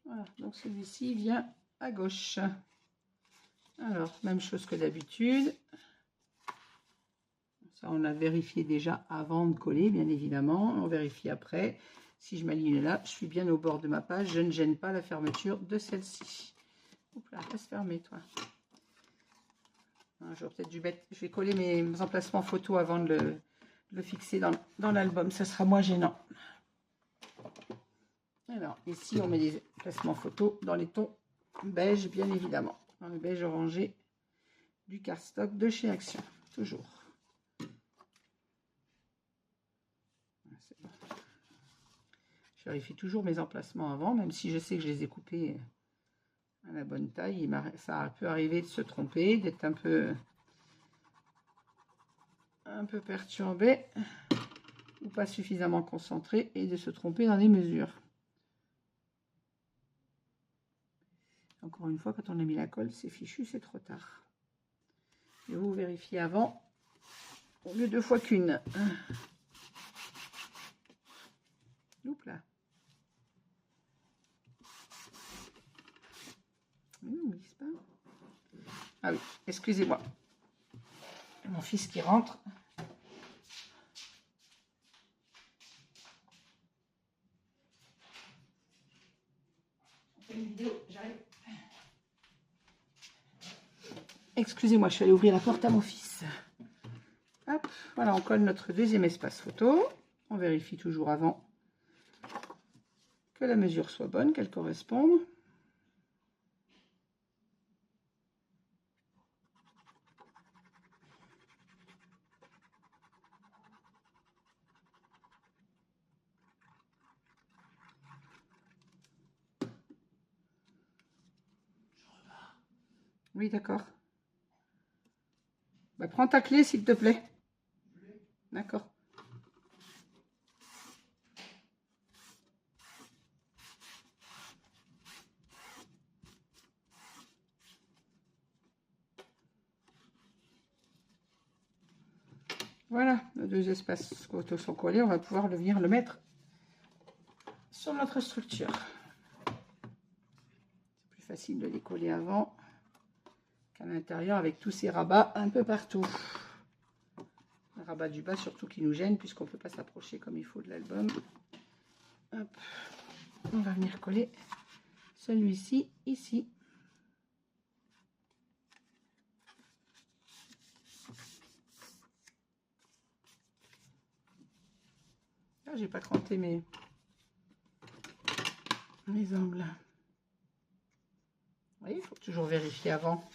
Voilà, donc celui-ci vient à gauche. Alors, même chose que d'habitude. Ça, on a vérifié déjà avant de coller, bien évidemment. On vérifie après. Si je m'aligne là, je suis bien au bord de ma page. Je ne gêne pas la fermeture de celle-ci. Oups là, reste fermé, toi. J'aurais peut-être dû mettre... Je vais coller mes emplacements photos avant de le fixer dans l'album. Ça sera moins gênant. Alors, ici, on met les emplacements photos dans les tons beige, bien évidemment. Dans le beige orangé du cardstock de chez Action. Toujours. Bon. Je vérifie toujours mes emplacements avant, même si je sais que je les ai coupés à la bonne taille. Ça peut arriver de se tromper, d'être un peu perturbé ou pas suffisamment concentré et de se tromper dans les mesures. Encore une fois, quand on a mis la colle, c'est fichu, c'est trop tard. Et vous vérifiez avant, au lieu 2 fois qu'une. Oups là. Pas. Ah oui, excusez-moi. Mon fils qui rentre. Une vidéo, j'arrive. Excusez-moi, je suis allée ouvrir la porte à mon fils. Hop, voilà, on colle notre deuxième espace photo. On vérifie toujours avant que la mesure soit bonne, qu'elle corresponde. Oui, d'accord. Bah, prends ta clé, s'il te plaît. D'accord. Voilà, nos deux espaces sont collés. On va pouvoir venir le mettre sur notre structure. C'est plus facile de les coller avant qu'à l'intérieur avec tous ces rabats un peu partout. Le rabat du bas surtout qui nous gêne puisqu'on ne peut pas s'approcher comme il faut de l'album. On va venir coller celui-ci ici. Ah, j'ai pas cranté mes angles. Vous voyez, il faut toujours vérifier avant.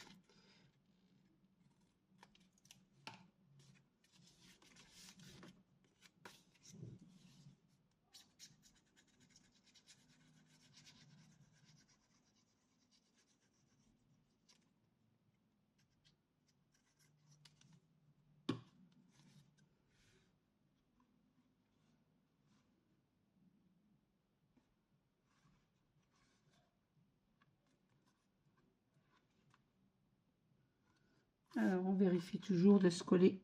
Alors, on vérifie toujours de se coller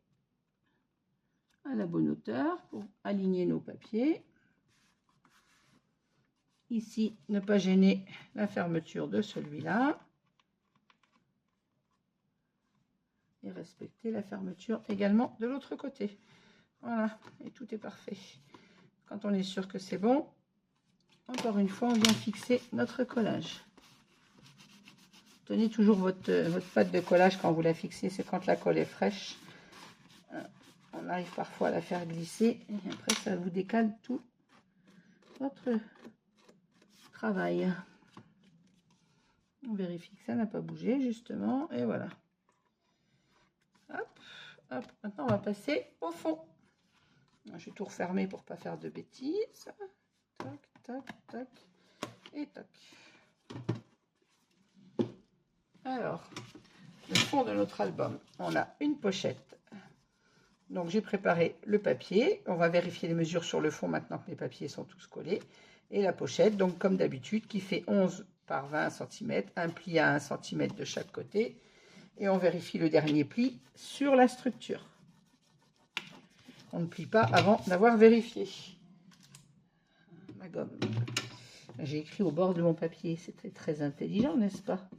à la bonne hauteur pour aligner nos papiers. Ici, ne pas gêner la fermeture de celui-là. Et respecter la fermeture également de l'autre côté. Voilà, et tout est parfait. Quand on est sûr que c'est bon, encore une fois, on vient fixer notre collage. Tenez toujours votre pâte de collage quand vous la fixez, c'est quand la colle est fraîche. On arrive parfois à la faire glisser et après ça vous décale tout votre travail. On vérifie que ça n'a pas bougé justement et voilà. Hop, hop. Maintenant on va passer au fond. Je vais tout refermer pour pas faire de bêtises. Tac, tac, tac et tac. Alors, le fond de notre album, on a une pochette. Donc j'ai préparé le papier. On va vérifier les mesures sur le fond maintenant que les papiers sont tous collés. Et la pochette, donc comme d'habitude, qui fait 11 par 20 cm, un pli à 1 cm de chaque côté. Et on vérifie le dernier pli sur la structure. On ne plie pas avant d'avoir vérifié. Ma gomme. J'ai écrit au bord de mon papier. C'était très intelligent, n'est-ce pas?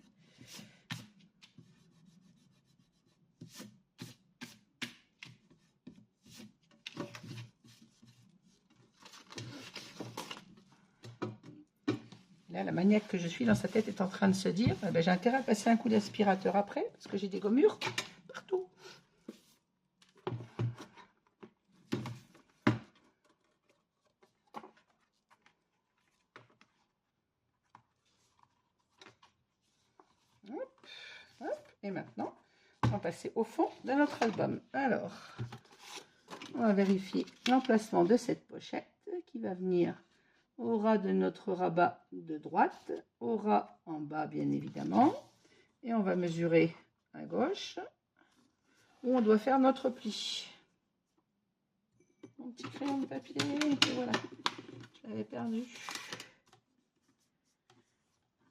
Là, la maniaque que je suis dans sa tête est en train de se dire eh ben, j'ai intérêt à passer un coup d'aspirateur après parce que j'ai des gommures partout. Hop, hop, et maintenant, on va passer au fond de notre album. Alors, on va vérifier l'emplacement de cette pochette qui va venir au ras de notre rabat de droite, au ras en bas bien évidemment, et on va mesurer à gauche où on doit faire notre pli. Mon petit crayon de papier, et voilà, je l'avais perdu.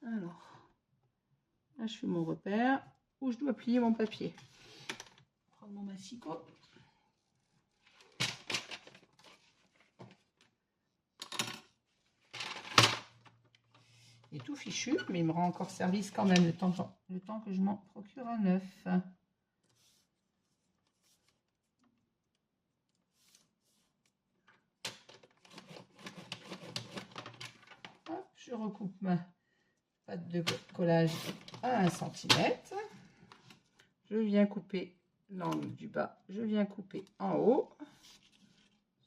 Alors, là je fais mon repère où je dois plier mon papier. Je vais prendre mon massicot. Et tout fichu, mais il me rend encore service quand même le temps que je m'en procure un neuf. Hop, je recoupe ma pâte de collage à 1 cm. Je viens couper l'angle du bas, je viens couper en haut.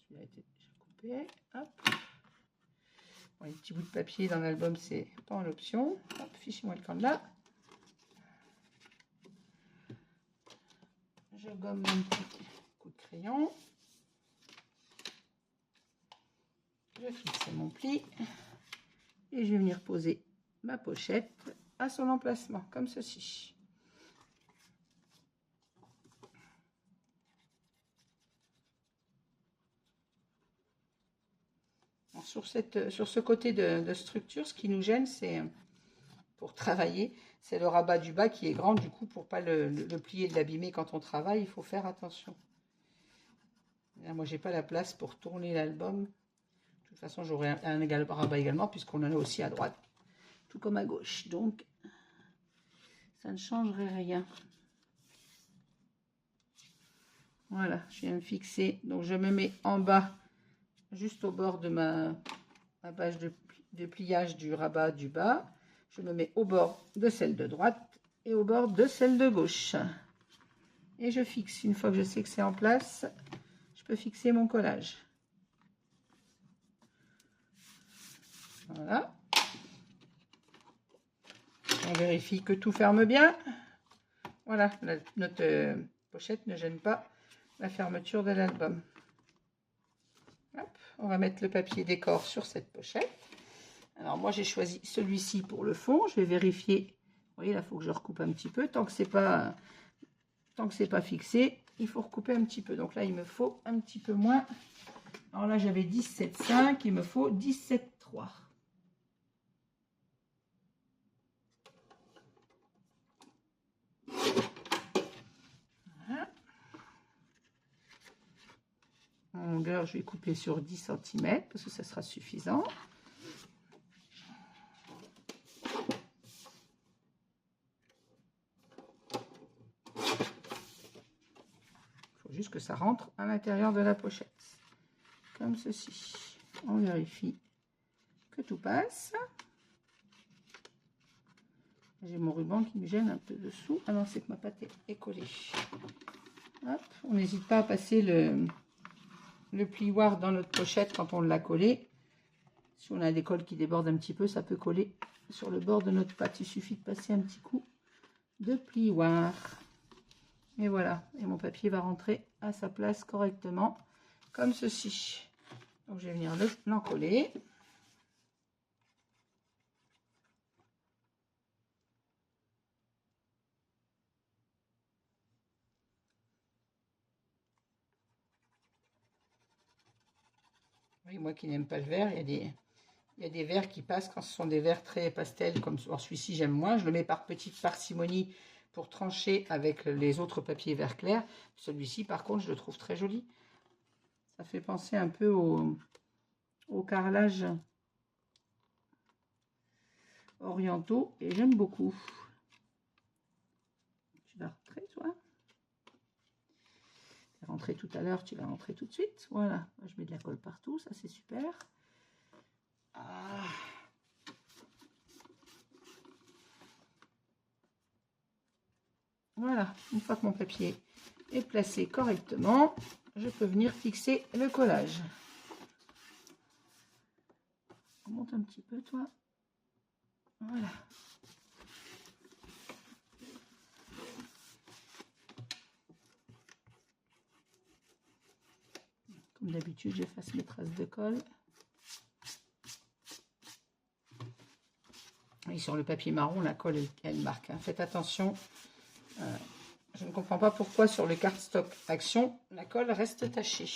Celui-là a été déjà coupé. Hop. Bon, les petits bouts de papier dans l'album, c'est pas en option. Hop, fichez-moi le camp de là. Je gomme mon petit coup de crayon. Je fixe mon pli. Et je vais venir poser ma pochette à son emplacement, comme ceci. Alors, sur ce côté de structure, ce qui nous gêne, c'est pour travailler, c'est le rabat du bas qui est grand. Du coup, pour pas le plier et l'abîmer quand on travaille, il faut faire attention. Là, moi, j'ai pas la place pour tourner l'album. De toute façon, j'aurai un égal rabat également, puisqu'on en a aussi à droite, tout comme à gauche. Donc, ça ne changerait rien. Voilà, je viens me fixer. Donc, je me mets en bas, juste au bord de ma page de pliage du rabat du bas. Je me mets au bord de celle de droite et au bord de celle de gauche. Et je fixe. Une fois que je sais que c'est en place, je peux fixer mon collage. Voilà. On vérifie que tout ferme bien. Voilà, notre pochette ne gêne pas la fermeture de l'album. On va mettre le papier décor sur cette pochette. Alors moi j'ai choisi celui-ci pour le fond. Je vais vérifier. Vous voyez là, il faut que je recoupe un petit peu. Tant que c'est pas fixé, il faut recouper un petit peu. Donc là il me faut un petit peu moins. Alors là j'avais 17,5, il me faut 17,3. En longueur, je vais couper sur 10 cm parce que ça sera suffisant. Il faut juste que ça rentre à l'intérieur de la pochette. Comme ceci. On vérifie que tout passe. J'ai mon ruban qui me gêne un peu dessous. Ah non, c'est que ma pâte est collée. Hop, on n'hésite pas à passer le plioir dans notre pochette quand on l'a collé. Si on a des cols qui débordent un petit peu, ça peut coller sur le bord de notre pâte. Il suffit de passer un petit coup de plioir. Et voilà, et mon papier va rentrer à sa place correctement, comme ceci. Donc je vais venir l'encoller. Oui, moi qui n'aime pas le vert, il y a des verts qui passent quand ce sont des verts très pastels, comme celui-ci j'aime moins. Je le mets par petite parcimonie pour trancher avec les autres papiers vert clair. Celui-ci par contre je le trouve très joli. Ça fait penser un peu au carrelage orientaux et j'aime beaucoup. Tu vas rentrer toi? Tu es rentré tout à l'heure, tu vas rentrer tout de suite. Voilà, je mets de la colle partout, ça c'est super. Ah. Voilà, une fois que mon papier est placé correctement, je peux venir fixer le collage. Monte un petit peu toi. Voilà. Comme d'habitude, j'efface mes traces de colle. Et sur le papier marron, la colle, elle marque. Hein. Faites attention. Je ne comprends pas pourquoi sur le cardstock Action, la colle reste tachée.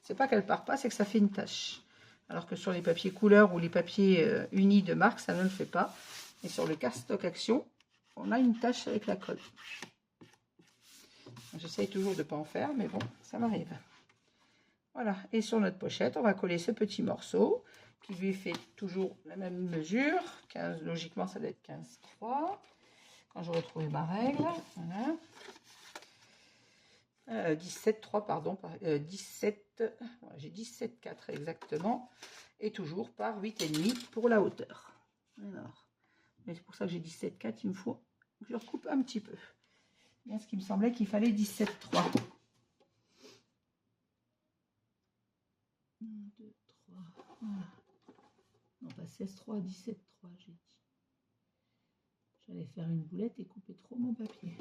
C'est pas qu'elle part pas, c'est que ça fait une tache. Alors que sur les papiers couleur ou les papiers unis de marque, ça ne le fait pas. Et sur le cardstock Action, on a une tache avec la colle. J'essaye toujours de ne pas en faire, mais bon, ça m'arrive. Voilà, et sur notre pochette, on va coller ce petit morceau qui lui fait toujours la même mesure. 15, logiquement, ça doit être 15,3. Quand j'aurai trouvé ma règle, voilà. 17,3, pardon, 17, voilà, j'ai 17,4 exactement, et toujours par 8,5 pour la hauteur. Alors, c'est pour ça que j'ai 17,4, il me faut que je recoupe un petit peu. Bien ce qui me semblait qu'il fallait 17,3. 1, 2, 3, voilà. Non, pas 16,3, 17,3, j'ai dit. J'allais faire une boulette et couper trop mon papier.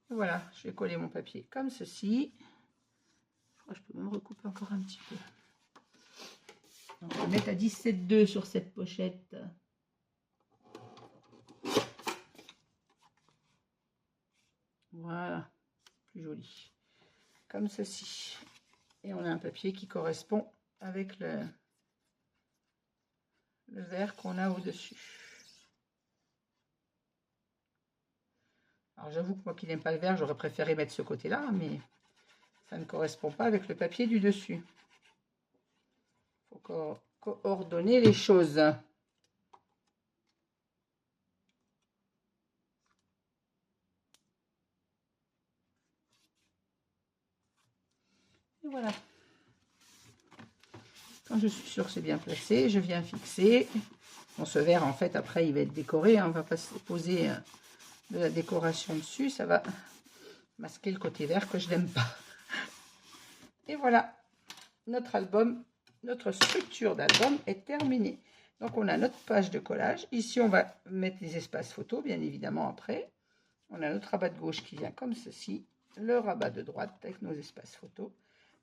Voilà, je vais coller mon papier comme ceci. Je peux même recouper encore un petit peu. Donc, je vais mettre à 17,2 sur cette pochette. Voilà, plus joli. Comme ceci. Et on a un papier qui correspond avec le vert qu'on a au-dessus. Alors j'avoue que moi qui n'aime pas le vert, j'aurais préféré mettre ce côté-là, mais ça ne correspond pas avec le papier du dessus. Il faut coordonner les choses. Et voilà. Quand je suis sûre que c'est bien placé, je viens fixer. Bon, ce vert, en fait, après, il va être décoré. Hein, on ne va pas poser de la décoration dessus. Ça va masquer le côté vert que je n'aime pas. Et voilà, notre album, notre structure d'album est terminée. Donc, on a notre page de collage. Ici, on va mettre les espaces photos, bien évidemment, après. On a notre rabat de gauche qui vient comme ceci. Le rabat de droite avec nos espaces photos.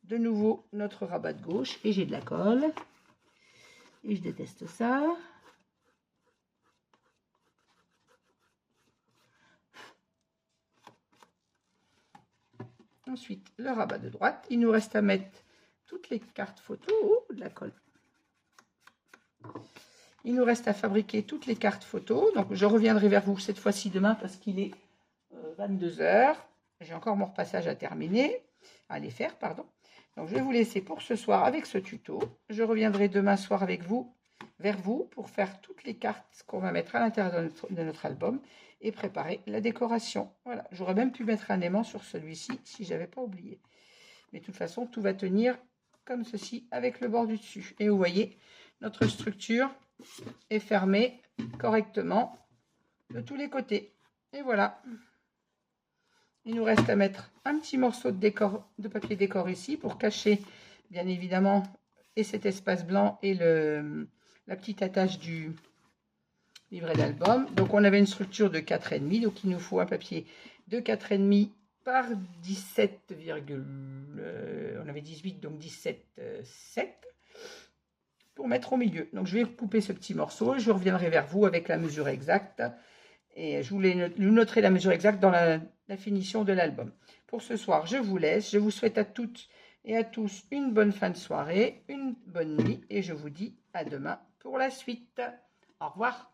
De nouveau, notre rabat de gauche. Et j'ai de la colle. Et je déteste ça. Ensuite, le rabat de droite. Il nous reste à mettre toutes les cartes photos. Oh, de la colle. Il nous reste à fabriquer toutes les cartes photos. Donc, je reviendrai vers vous cette fois-ci demain parce qu'il est 22 h. J'ai encore mon repassage à terminer, à les faire, pardon. Donc, je vais vous laisser pour ce soir avec ce tuto. Je reviendrai demain soir avec vous, vers vous, pour faire toutes les cartes qu'on va mettre à l'intérieur de notre album et préparer la décoration. Voilà, j'aurais même pu mettre un aimant sur celui-ci si je n'avais pas oublié. Mais de toute façon, tout va tenir comme ceci avec le bord du dessus. Et vous voyez, notre structure est fermée correctement de tous les côtés. Et voilà. Il nous reste à mettre un petit morceau de papier décor ici pour cacher, bien évidemment, et cet espace blanc et la petite attache du livret d'album. Donc, on avait une structure de 4,5, donc il nous faut un papier de 4,5 par 17, on avait 18, donc 17,7 pour mettre au milieu. Donc, je vais couper ce petit morceau et je reviendrai vers vous avec la mesure exacte. Et je voulais noter la mesure exacte dans la finition de l'album. Pour ce soir, je vous laisse. Je vous souhaite à toutes et à tous une bonne fin de soirée, une bonne nuit. Et je vous dis à demain pour la suite. Au revoir.